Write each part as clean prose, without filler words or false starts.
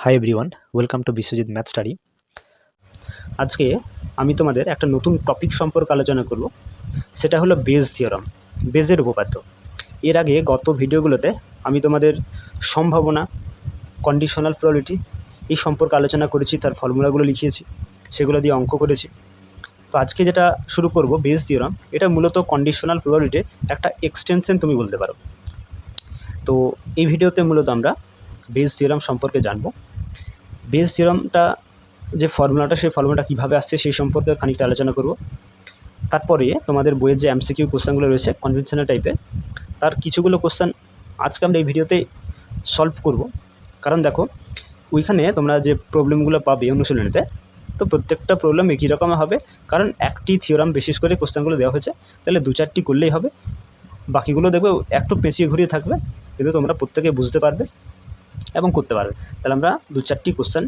Hi everyone, welcome to Biswajit math study. আজকে আমি তোমাদের একটা নতুন টপিক সম্পর্কে আলোচনা করব, সেটা হলো বেজ থিওরাম, বেজের উপপাদ্য। এর আগে গত ভিডিওগুলোতে আমি তোমাদের সম্ভাবনা, কন্ডিশনাল প্রবাবিলিটি এই সম্পর্কে আলোচনা করেছি, তার ফর্মুলাগুলো লিখিয়েছি, সেগুলো দিয়ে অঙ্ক করেছি। তো আজকে যেটা শুরু করব বেজ থিওরাম, এটা মূলত কন্ডিশনাল প্রবাবিলিটির একটা এক্সটেনশন তুমি বলতে পারো। তো এই ভিডিওতে মূলত আমরা বেজ থিওরাম সম্পর্কে জানব। বেজ থিওরামটা যে ফর্মুলাটা, সেই ফর্মুলাটা কীভাবে আসছে সেই সম্পর্কে খানিকটা আলোচনা করব। তারপরে তোমাদের বইয়ের যে এমসিকিউ কোশ্চেনগুলো রয়েছে কনভেনশনাল টাইপের, তার কিছুগুলো কোশ্চেন আজকে আমরা এই ভিডিওতে সলভ করব। কারণ দেখো, ওইখানে তোমরা যে প্রবলেমগুলো পাবে অনুশীলনীতে, তো প্রত্যেকটা প্রবলেম একই রকম হবে, কারণ একটি থিওরাম বেসিস করে কোশ্চেনগুলো দেওয়া হয়েছে। তাহলে 2-4টি করলেই হবে, বাকিগুলো দেখবে একটু পেঁচিয়ে ঘুরিয়ে থাকবে, কিন্তু তোমরা প্রত্যেকে বুঝতে পারবে এবং করতে পারবে। তাহলে আমরা 2-4টি কোশ্চেন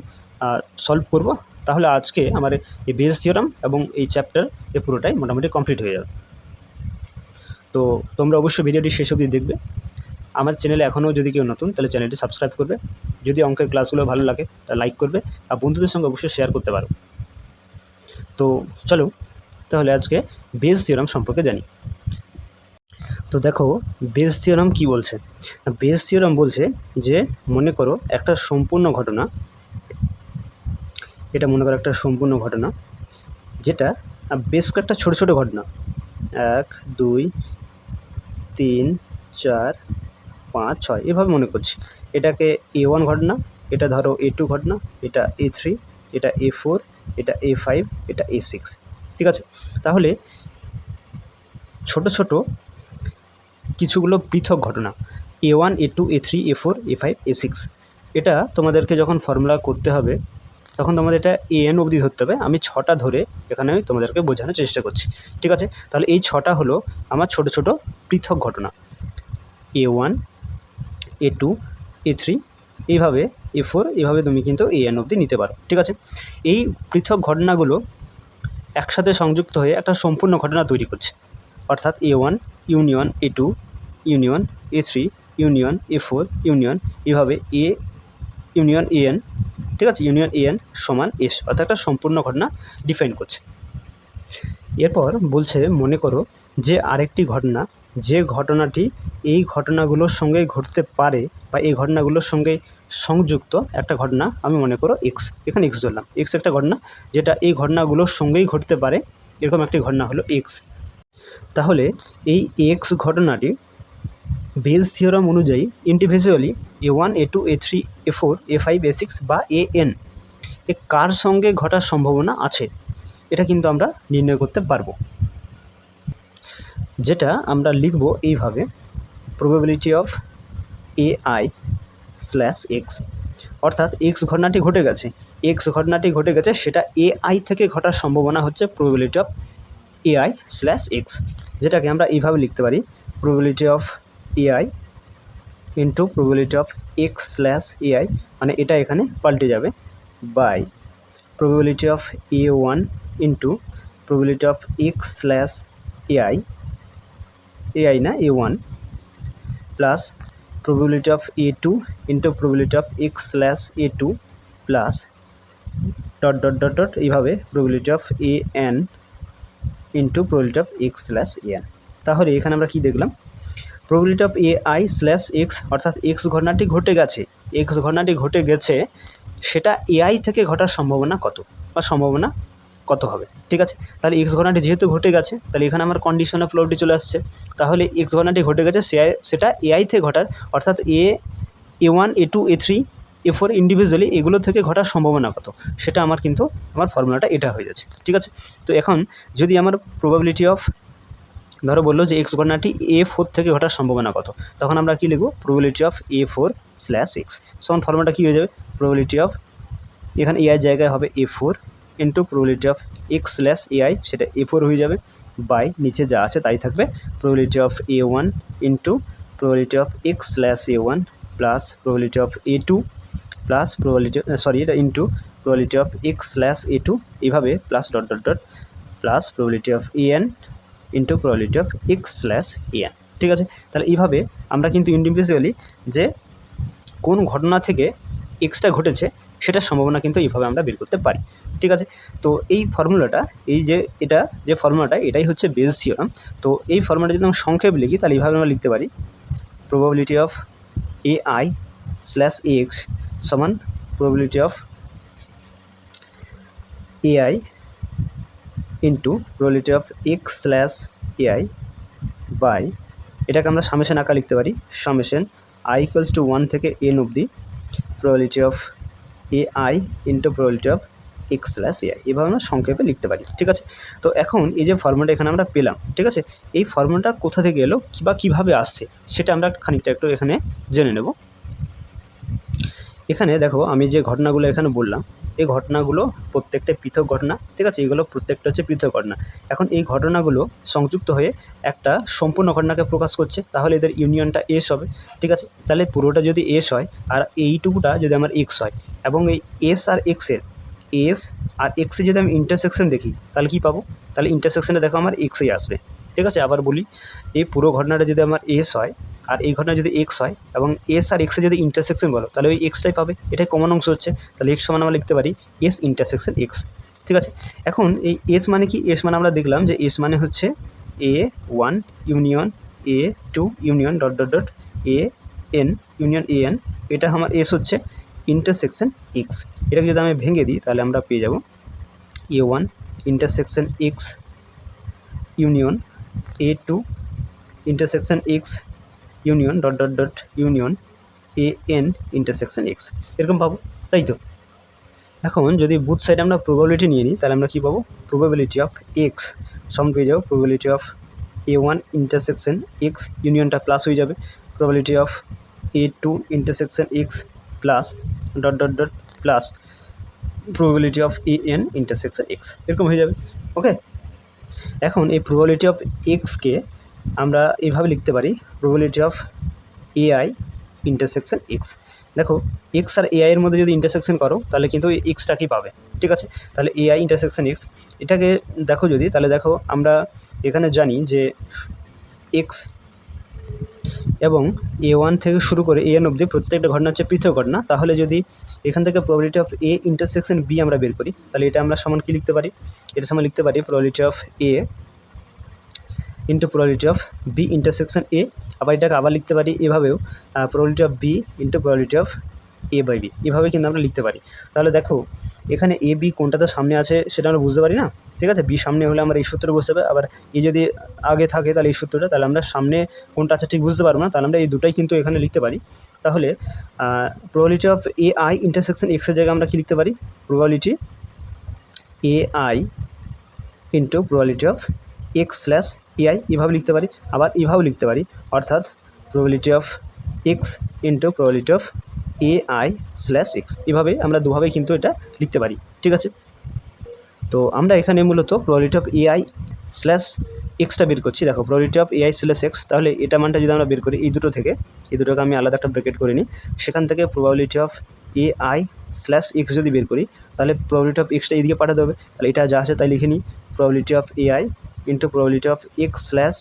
সলভ করব। তাহলে আজকে আমার এই বেজ থিওরাম এবং এই চ্যাপ্টার পুরোটাই মোটামুটি কমপ্লিট হয়ে যাবে। তো তোমরা অবশ্যই ভিডিওটি শেষ অবধি দেখবে। আমার চ্যানেলে এখনও যদি কেউ নতুন, তাহলে চ্যানেলটি সাবস্ক্রাইব করবে। যদি অঙ্কের ক্লাসগুলো ভালো লাগে তাহলে লাইক করবে, আর বন্ধুদের সঙ্গে অবশ্যই শেয়ার করতে পারো। তো চলো তাহলে আজকে বেজ থিওরাম সম্পর্কে জানি। তো দেখো, বেজ থিওরাম কী বলছে। বেজ থিওরাম বলছে যে, মনে করো একটা সম্পূর্ণ ঘটনা, এটা মনে করো একটা সম্পূর্ণ ঘটনা, যেটা বেশ কয়েকটা ছোটো ছোটো ঘটনা, 1, 2, 3, 4, 5, 6 এভাবে মনে করছি। এটাকে A1 ঘটনা, এটা ধরো A2 ঘটনা, এটা A3, এটা A4, এটা A5, এটা A6। ঠিক আছে, তাহলে ছোট ছোট কিছুগুলো পৃথক ঘটনা, A1, A2, A3, A4, A5, A6, এটা তোমাদেরকে যখন ফর্মুলা করতে হবে তখন তোমাদের এটা AN অবধি ধরতে হবে। আমি 6টা ধরে এখানে আমি তোমাদেরকে বোঝানোর চেষ্টা করছি। ঠিক আছে, তাহলে এই 6টা হলো আমার ছোট ছোট পৃথক ঘটনা, A1, A2, A3, এইভাবে A4, এইভাবে তুমি কিন্তু AN অবধি নিতে পারো। ঠিক আছে, এই পৃথক ঘটনাগুলো একসাথে সংযুক্ত হয়ে একটা সম্পূর্ণ ঘটনা তৈরি করছে, অর্থাৎ A1 union A2 union A3 union A4 union, এইভাবে A ইউনিয়ন AN। ঠিক আছে, ইউনিয়ন AN সমান S, অর্থাৎ একটা সম্পূর্ণ ঘটনা ডিফাইন করছে। এরপর বলছে, মনে করো যে আরেকটি ঘটনা, যে ঘটনাটি এই ঘটনাগুলোর সঙ্গে ঘটতে পারে বা এই ঘটনাগুলোর সঙ্গে সংযুক্ত একটা ঘটনা, আমি মনে করো X, এখানে X ধরলাম। X একটা ঘটনা যেটা এই ঘটনাগুলোর সঙ্গেই ঘটতে পারে, এরকম একটি ঘটনা হলো X। তাহলে এই X ঘটনাটি বেজ থিওরাম অনুযায়ী individually A1, A2, A3, A4, A5, A6 বা AN এ কার সঙ্গে ঘটার সম্ভাবনা আছে, এটা কিন্তু আমরা নির্ণয় করতে পারবো। যেটা আমরা লিখব এইভাবে, প্রবাবিলিটি অফ AI/X, অর্থাৎ X ঘটনাটি ঘটে গেছে, X ঘটনাটি ঘটে গেছে, সেটা AI থেকে ঘটার সম্ভাবনা হচ্ছে প্রবাবিলিটি অফ AI/X, যেটাকে আমরা এইভাবে লিখতে পারি, probability of AI into probability of X/AI, মানে এটা এখানে পাল্টে যাবে, by probability of A1 into probability of X/AI, AI না A1, plus probability of A2 into probability of X/A2 plus dot dot dot dot এইভাবে probability of AN into probability of X/AN। তাহলে এখানে আমরা কি দেখলাম, প্রবাবিলিটি অফ AI/X, অর্থাৎ X ঘটনাটি ঘটে গেছে, X ঘটনাটি ঘটে গেছে, সেটা AI থেকে ঘটার সম্ভাবনা কত বা সম্ভাবনা কত হবে। ঠিক আছে, তাহলে X ঘটনাটি যেহেতু ঘটে গেছে, তাহলে এখানে আমার কন্ডিশনাল প্রবাবিলিটি চলে আসছে। তাহলে X ঘটনাটি ঘটে গেছে, সেটা AI থেকে ঘটার, অর্থাৎ A1, A2, A3, A4 individually এগুলো থেকে ঘটার সম্ভাবনা কত, সেটা আমার কিন্তু আমার ফর্মুলাটা এটা হয়ে যাচ্ছে। ঠিক আছে, তো এখন যদি আমার প্রবাবিলিটি অফ, ধরো বললো যে X ঘটনাটি A4 থেকে ঘটার সম্ভাবনা কত, তখন আমরা কী লিখব, প্রবাবিলিটি অফ A4/X সমান ফর্মুলাটা কী হয়ে যাবে, প্রবাবিলিটি অফ, এখানে AI জায়গায় হবে A4 into probability of X/AI, সেটা A4 হয়ে যাবে, বাই নিচে যা আছে তাই থাকবে, probability of A1 into probability of X/A1 plus probability of A2 plus probability এটা ইন্টু প্রবাবিলিটি অফ X/A2, এইভাবে plus dot dot dot plus probability of AN into probability of X/AN। ঠিক আছে, তাহলে এইভাবে আমরা কিন্তু ইন্ডিভিজুয়ালি যে কোন ঘটনা থেকে এক্সটা ঘটেছে সেটার সম্ভাবনা কিন্তু এইভাবে আমরা বের করতে পারি। ঠিক আছে, তো এই ফর্মুলাটা, এই যে এটা যে ফর্মুলাটা, এটাই হচ্ছে বেস থিওরাম। তো এই ফর্মুলাটা যদি আমরা সংক্ষেপ লিখি তাহলে এইভাবে আমরা লিখতে পারি probability of AI slash AX সমান probability of AI into probability of X slash AI by, এটাকে আমরা সামেশন আকার লিখতে পারি, সামেশন I equals to 1 থেকে n অবধি probability of AI into probability of X slash AI, এভাবে আমরা সংক্ষেপে লিখতে পারি। ঠিক আছে, তো এখন এই যে ফর্মুলাটা এখানে আমরা পেলাম, ঠিক আছে, এই ফর্মুলাটা কোথা থেকে এলো বা কীভাবে আসছে সেটা আমরা খানিকটা একটু এখানে জেনে নেব। এখানে দেখো আমি যে ঘটনাগুলো এখানে বললাম, এই ঘটনাগুলো প্রত্যেকটা পৃথক ঘটনা। ঠিক আছে, এগুলো প্রত্যেকটা হচ্ছে পৃথক ঘটনা। এখন এই ঘটনাগুলো সংযুক্ত হয়ে একটা সম্পূর্ণ ঘটনাকে প্রকাশ করছে, তাহলে এদের ইউনিয়নটা এস হবে। ঠিক আছে, তাহলে পুরোটা যদি এস হয় আর এইটুকুটা যদি আমার এক্স হয়, এবং এই এস আর এক্সের, এস আর এক্সে যদি আমি ইন্টারসেকশন দেখি তাহলে কী পাবো, তাহলে ইন্টারসেকশনে দেখো আমার এক্সই আসবে। ঠিক আছে, আবার বলি, এই পুরো ঘটনাটা যদি আমার এস হয় আর এই ঘটনা যদি এক্স হয় এবং এস আর এক্সে যদি ইন্টারসেকশন বলো তাহলে ওই এক্সটাই পাবে, এটাই কমন অংশ হচ্ছে। তাহলে এক্স সমান আমরা লিখতে পারি এস ইন্টারসেকশন এক্স। ঠিক আছে, এখন এই এস মানে কি, এস মানে আমরা দেখলাম যে এস মানে হচ্ছে A1 union A2 union dot dot dot AN union AN, এটা আমার এস হচ্ছে ইন্টারসেকশন এক্স। এটাকে যদি আমি ভেঙে দিই তাহলে আমরা পেয়ে যাব A1 intersection x union A2 intersection x union dot dot dot union AN intersection X, এরকম পাবো, তাই তো। এখন যদি বুথ সাইডে আমরা প্রবাবিলিটি নিয়ে নিই তাহলে আমরা কী পাবো, প্রবাবিলিটি অফ এক্স সমান পেয়ে যাবো probability of A1 intersection X, ইউনিয়নটা প্লাস হয়ে যাবে probability of A2 intersection X plus dot dot dot plus probability of AN intersection X, এরকম হয়ে যাবে। ওকে, এখন এই প্রবাবিলিটি অফ এক্সকে আমরা এইভাবে লিখতে পারি probability of AI intersection x. দেখো এক্স আর AI এর মধ্যে যদি ইন্টারসেকশন করো তাহলে কিন্তু এক্সটাকেই পাবে। ঠিক আছে, তাহলে AI ইন্টারসেকশন এক্স, এটাকে দেখো যদি, তাহলে দেখো আমরা এখানে জানি যে এক্স এবং A1 থেকে শুরু করে AN অবধি প্রত্যেকটা ঘটনা হচ্ছে পৃথক ঘটনা। তাহলে যদি এখান থেকে probability of A intersection B আমরা বের করি তাহলে এটা আমরা সমান কী লিখতে পারি, এটা সমান লিখতে পারি probability of A into probability of B intersection A. আবার এটাকে আবার লিখতে পারি এভাবেও, probability of B into probability of A by B, এভাবে কিন্তু আমরা লিখতে পারি। তাহলে দেখো এখানে এ বি কোনটাতে সামনে আছে সেটা আমরা বুঝতে পারি না। ঠিক আছে, বি সামনে হলে আমরা এই সূত্র বসতে হবে, আবার এ যদি আগে থাকে তাহলে এই সূত্রটা, তাহলে আমরা সামনে কোনটা আছে ঠিক বুঝতে পারবো না, তাহলে আমরা এই দুটাই কিন্তু এখানে লিখতে পারি। তাহলে প্রবাবিলিটি অফ AI ইন্টারসেকশন এক্সের জায়গায় আমরা কী লিখতে পারি, probability AI into probability of X slash AI, এভাবে লিখতে পারি। আবার এভাবে লিখতে পারি, অর্থাৎ probability of x into probability of AI slash x, এভাবে আমরা দুভাবেই কিন্তু এটা লিখতে পারি। ঠিক আছে, তো আমরা এখানে মূলত probability of AI slash extra বের করছি। দেখো probability of AI slash x, তাহলে এটা মানটা যদি আমরা বের করি এই দুটো থেকে, এই দুটোকে আমি আলাদা একটা ব্র্যাকেট করে নিই, সেখান থেকে probability of AI slash x যদি বের করি তাহলে প্রবাবিলিটি অফ এক্সটা এইদিকে পাঠাতে হবে। তাহলে এটা যা আছে তাই লিখে নিই, probability of AI into probability of X slash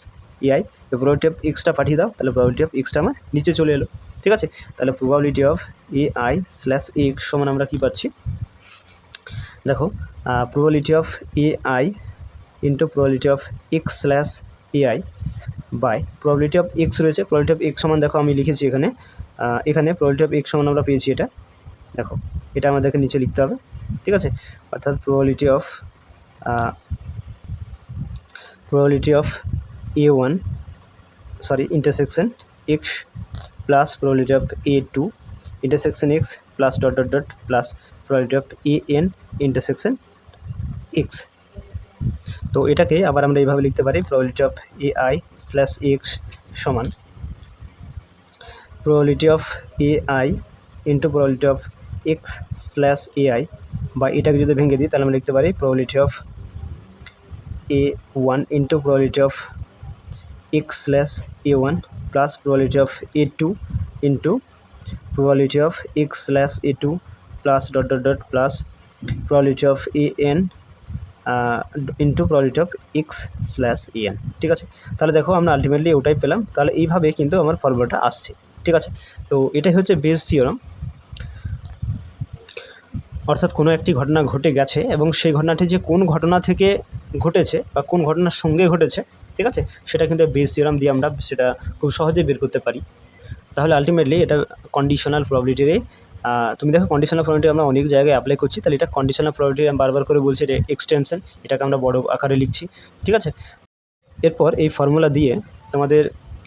AI, probability of extra পাঠিয়ে দাও, তাহলে প্রবাবিলিটি অফ এক্সটা আমার নিচে চলে এলো। ঠিক আছে, তাহলে probability of AI slash X সমান আমরা কী পাচ্ছি, দেখো probability of AI into probability of X slash AI by probability of X রয়েছে, প্রবাবিলিটি অফ এক্স সমান দেখো আমি লিখেছি এখানে, এখানে প্রবাবিলিটি অফ এক্স সমান আমরা পেয়েছি এটা, দেখো এটা আমাদেরকে নিচে লিখতে হবে। ঠিক আছে, অর্থাৎ probability of A1 intersection X plus probability of A2 intersection X plus dot dot dot plus probability of AN intersection X. তো এটাকে আবার আমরা এইভাবে লিখতে পারি, probability of AI slash X সমান probability of AI into probability of X slash AI, বা এটাকে যদি ভেঙে দিই তাহলে আমরা লিখতে পারি probability of A1 into probability of X slash A1 plus probability of A2 into probability of x slash A2 plus dot dot dot plus probability of AN into probability of x slash AN। ঠিক আছে, তাহলে দেখো আমরা ultimately ওটাই পেলাম। তাহলে এইভাবে কিন্তু আমার ফর্মুলাটা আসছে। ঠিক আছে, তো এটাই হচ্ছে বেস থিওরাম। অর্থাৎ কোনো একটি ঘটনা ঘটে গেছে এবং সেই ঘটনাটি যে কোন ঘটনা থেকে ঘটেছে বা কোন ঘটনার সঙ্গে ঘটেছে, ঠিক আছে, সেটা কিন্তু বেস থিওরাম দিয়ে আমরা সেটা খুব সহজেই বের করতে পারি। তাহলে আলটিমেটলি এটা কন্ডিশনাল প্রবাবিলিটিরে তুমি দেখো কন্ডিশনাল প্রবাবিলিটি আমরা অনেক জায়গায় অ্যাপ্লাই করছি, তাহলে এটা কন্ডিশনাল প্রবাবিলিটি আমি বারবার করে বলছি, এটা এক্সটেনশন, এটাকে আমরা বড় আকারে লিখছি, ঠিক আছে। এরপর এই ফর্মুলা দিয়ে তোমাদের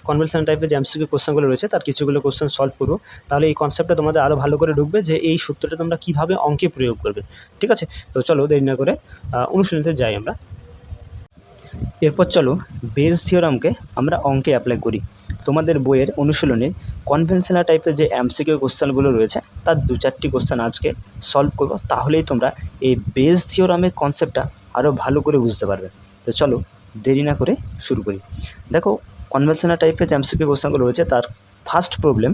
কনভেনশনাল টাইপের যে এমসিকিউ কোশ্চেনগুলো রয়েছে তার কিছুগুলো কোশ্চেন সলভ করবো। তাহলে এই কনসেপ্টটা তোমাদের আরও ভালো করে ঢুকবে যে এই সূত্রটা তোমরা কীভাবে অঙ্কে প্রয়োগ করবে, ঠিক আছে। তো চলো দেরি না করে অনুশীলনীতে যাই আমরা। এরপর চলো বেস থিওরামকে আমরা অঙ্কে অ্যাপ্লাই করি। তোমাদের বইয়ের অনুশীলনে কনভেনশনাল টাইপের যে এমসিকিউ কোশ্চেনগুলো রয়েছে তার 2-4টি কোশ্চেন আজকে সলভ করবো, তাহলেই তোমরা এই বেস থিওরামের কনসেপ্টটা আরও ভালো করে বুঝতে পারবে। তো চলো দেরি না করে শুরু করি। দেখো কনভেনশনাল টাইপের যে এমসিকিউ কোশ্চেনগুলো রয়েছে তার ফার্স্ট প্রবলেম,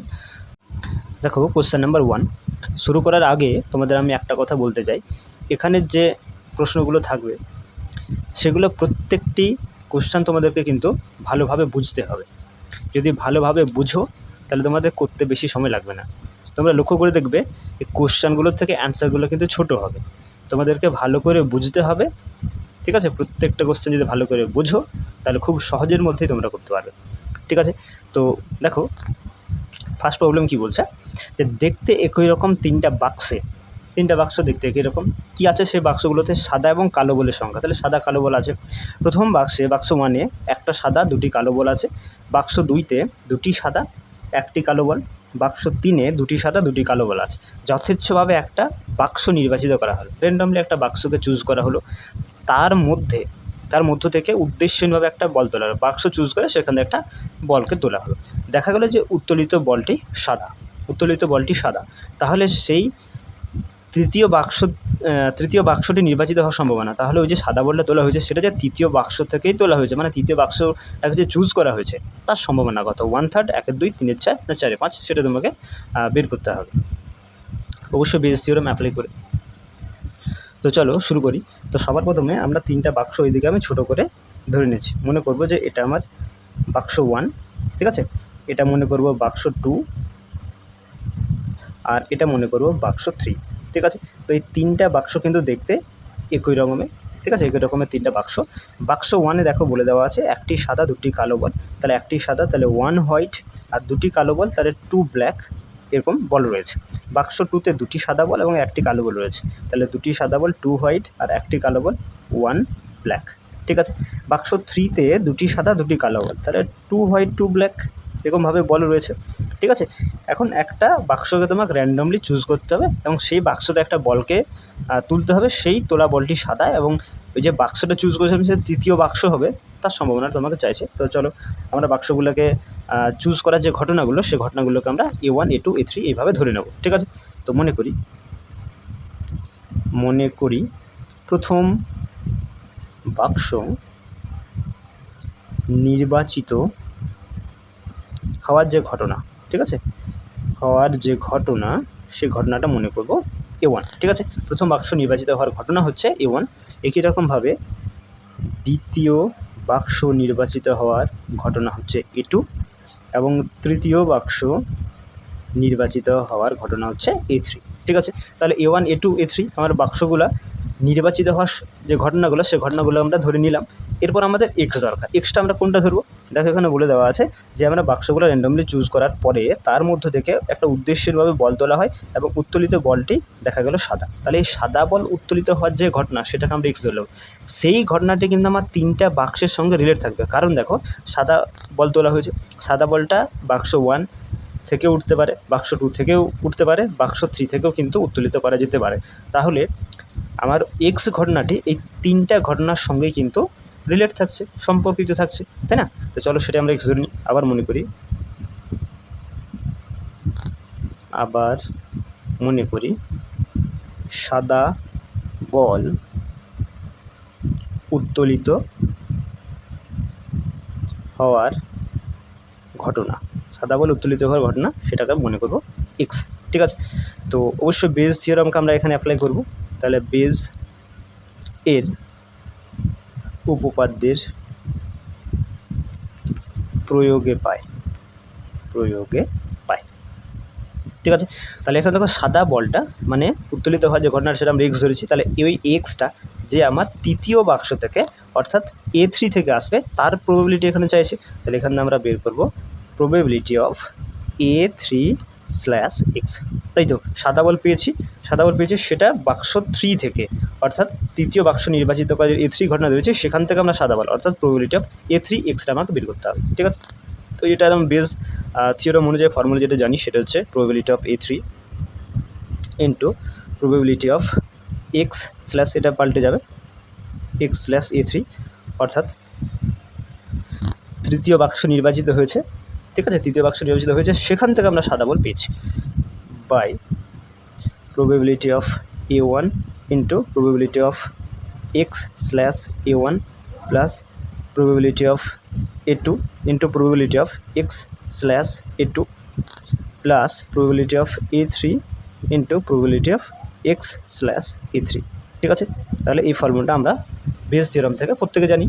দেখো কোশ্চেন নাম্বার 1। শুরু করার আগে তোমাদের আমি একটা কথা বলতে চাই, এখানের যে প্রশ্নগুলো থাকবে সেগুলো প্রত্যেকটি কোশ্চেন তোমাদেরকে কিন্তু ভালোভাবে বুঝতে হবে। যদি ভালোভাবে বুঝো তাহলে তোমাদের করতে বেশি সময় লাগবে না। তোমরা লক্ষ্য করে দেখবে এই কোশ্চেনগুলোর থেকে অ্যান্সারগুলো কিন্তু ছোট হবে। তোমাদেরকে ভালো করে বুঝতে হবে, ঠিক আছে। প্রত্যেকটা কোশ্চেন যদি ভালো করে বুঝো তাহলে খুব সহজের মধ্যেই তোমরা করতে পারবে, ঠিক আছে। তো দেখো ফার্স্ট প্রবলেম কী বলছে, যে দেখতে একই রকম তিনটা বাক্স দেখতে একই রকম, কী আছে সেই বাক্সগুলোতে সাদা এবং কালো বলের সংখ্যা। তাহলে সাদা কালো বল আছে। প্রথম বাক্সে, বাক্স 1-এ একটা সাদা 2টি কালো বল আছে। বাক্স 2-তে 2টি সাদা 1টি কালো বল। বাক্স 3-এ 2টি সাদা 2টি কালো বল আছে। যথেচ্ছভাবে একটা বাক্স নির্বাচিত করা হলো, র্যান্ডমলি একটা বাক্সকে চুজ করা হলো। তার মধ্য থেকে উদ্দেশ্যহীনভাবে একটা বল তোলা হলো। বাক্স চুজ করে সেখানে একটা বলকে তোলা হলো। দেখা গেল যে উত্তোলিত বলটি সাদা। তাহলে সেই তৃতীয় বাক্সটি নির্বাচিত হওয়ার সম্ভাবনা, তাহলে ওই যে সাদা বলটা তোলা হয়েছে সেটা যে তৃতীয় বাক্স থেকেই তোলা হয়েছে, মানে তৃতীয় বাক্সটাকে যে চুজ করা হয়েছে তার সম্ভাবনা কত, 1/3, 1/2, 3/4 না 4/5, সেটা তোমাকে বের করতে হবে, অবশ্যই বেস থিওরাম অ্যাপ্লাই করে। তো চলো শুরু করি। তো সবার প্রথমে আমরা 3টা বাক্স ওইদিকে আমি ছোটো করে ধরে নিয়েছি। মনে করব যে এটা আমার বাক্স 1, ঠিক আছে। এটা মনে করব বাক্স 2, আর এটা মনে করব বাক্স 3, ঠিক আছে। তো এই 3টা বাক্স কিন্তু দেখতে একই রকমের, ঠিক আছে, একই রকমের 3টা বাক্স। বাক্স 1-এ দেখো বলে দেওয়া আছে 1টি সাদা 2টি কালো বল। তাহলে 1টি সাদা, তাহলে 1 হোয়াইট, আর 2টি কালো বল, তাহলে 2 ব্ল্যাক, এরকম বল রয়েছে। বাক্স 2-তে 2টি সাদা বল এবং 1টি কালো বল রয়েছে। তাহলে 2টি সাদা বল 2 হোয়াইট আর 1টি কালো বল 1 ব্ল্যাক, ঠিক আছে। বাক্স 3-তে 2টি সাদা 2টি কালো বল, তাহলে 2 হোয়াইট 2 ব্ল্যাক, এরকমভাবে বল রয়েছে, ঠিক আছে। এখন একটা বাক্সকে তোমাকে র্যান্ডমলি চুজ করতে হবে এবং সেই বাক্সতে একটা বলকে তুলতে হবে। সেই তোলা বলটি সাদা এবং ওই যে বাক্সটা চুজ করেছিলাম সে তৃতীয় বাক্স হবে তার সম্ভাবনা তোমাকে চাইছে। তো চলো আমরা বাক্সগুলোকে চুজ করার যে ঘটনাগুলো, সেই ঘটনাগুলোকে আমরা A1, A2, A3 এইভাবে ধরে নেব, ঠিক আছে। তো মনে করি প্রথম বাক্স নির্বাচিত হওয়ার যে ঘটনা, ঠিক আছে, সেই ঘটনাটা মনে করব A1, ঠিক আছে। প্রথম বাক্স নির্বাচিত হওয়ার ঘটনা হচ্ছে A1। একই রকমভাবে দ্বিতীয় বাক্স নির্বাচিত হওয়ার ঘটনা হচ্ছে A2 এবং তৃতীয় বাক্স নির্বাচিত হওয়ার ঘটনা হচ্ছে A3, ঠিক আছে। তাহলে A1, A2, A3 আমার বাক্সগুলো নির্বাচিত হওয়ার যে ঘটনাগুলো, সেই ঘটনাগুলো আমরা ধরে নিলাম। এরপর আমাদের এক্স দরকার। এক্সটা আমরা কোনটা ধরবো, দেখো এখানে বলে দেওয়া আছে যে আমরা বাক্সগুলো র্যান্ডমলি চুজ করার পরে তার মধ্য থেকে একটা উদ্দেশ্যেরভাবে বল তোলা হয় এবং উত্তোলিত বলটি দেখা গেল সাদা। তাহলে এই সাদা বল উত্তোলিত হওয়ার যে ঘটনা সেটাকে আমরা এক্স ধরলাম। সেই ঘটনাটি কিন্তু আমার 3টা বাক্সের সঙ্গে রিলেট থাকবে, কারণ দেখো সাদা বল তোলা হয়েছে, সাদা বলটা বাক্স 1 থেকেও উঠতে পারে, বাক্স 2 থেকেও উঠতে পারে, বাক্স 3 থেকেও কিন্তু উত্তোলিত করা যেতে পারে। তাহলে আমার এক্স ঘটনাটি এই 3টা ঘটনার সঙ্গেই কিন্তু রিলেট থাকছে, সম্পর্কিত থাকছে, তাই না। তো চলো সেটা আমরা এক্স ধরে নিই। আবার মনে করি সাদা বল উত্তোলিত হওয়ার ঘটনা, সেটাকে মনে করব এক্স, ঠিক আছে। তো অবশ্যই বেস থিওরামকে আমরা এখানে অ্যাপ্লাই করব। তাহলে বেস এর উপপাদ্যের প্রয়োগে পাই, ঠিক আছে। তাহলে এখানে দেখো সাদা বলটা মানে উত্তোলিত হয় যে ঘটনাটা সেটা আমরা এক্স ধরেছি, তাহলে ওই এক্সটা যে আমার তৃতীয় বাক্স থেকে অর্থাৎ A3 থেকে আসবে তার প্রবাবিলিটি এখানে চাইছে। তাহলে এখানে আমরা বের করব প্রবাবিলিটি অফ A3/x, তাই তো। সাদা বল পেয়েছি সেটা বাক্স 3 থেকে, অর্থাৎ তৃতীয় বাক্স নির্বাচিত করে A3 ঘটনা ধরেছে সেখান থেকে আমরা সাদা বল অর্থাৎ প্রবাবিলিটি অফ A3/xটা আমাকে বের করতে হবে। ঠিক আছে, তো এটা আমি বেস থিওরাম অনুযায়ী ফর্মুলা যেটা জানি সেটা হচ্ছে probability of A3 into probability of X slash, এটা পাল্টে যাবে x/A3, অর্থাৎ তৃতীয় বাক্স নির্বাচিত হয়েছে, ঠিক আছে, তৃতীয় বাক্স নির্বাচিত হয়েছে সেখান থেকে আমরা সাদা বল পেয়েছি, by probability of A1 into probability of x/A1 plus probability of A2 into probability of x/A2 plus probability of A3 into probability of x/A3। ঠিক আছে, তাহলে এই ফর্মুলাটা আমরা বেস থিওরাম থেকে প্রত্যেকে জানি।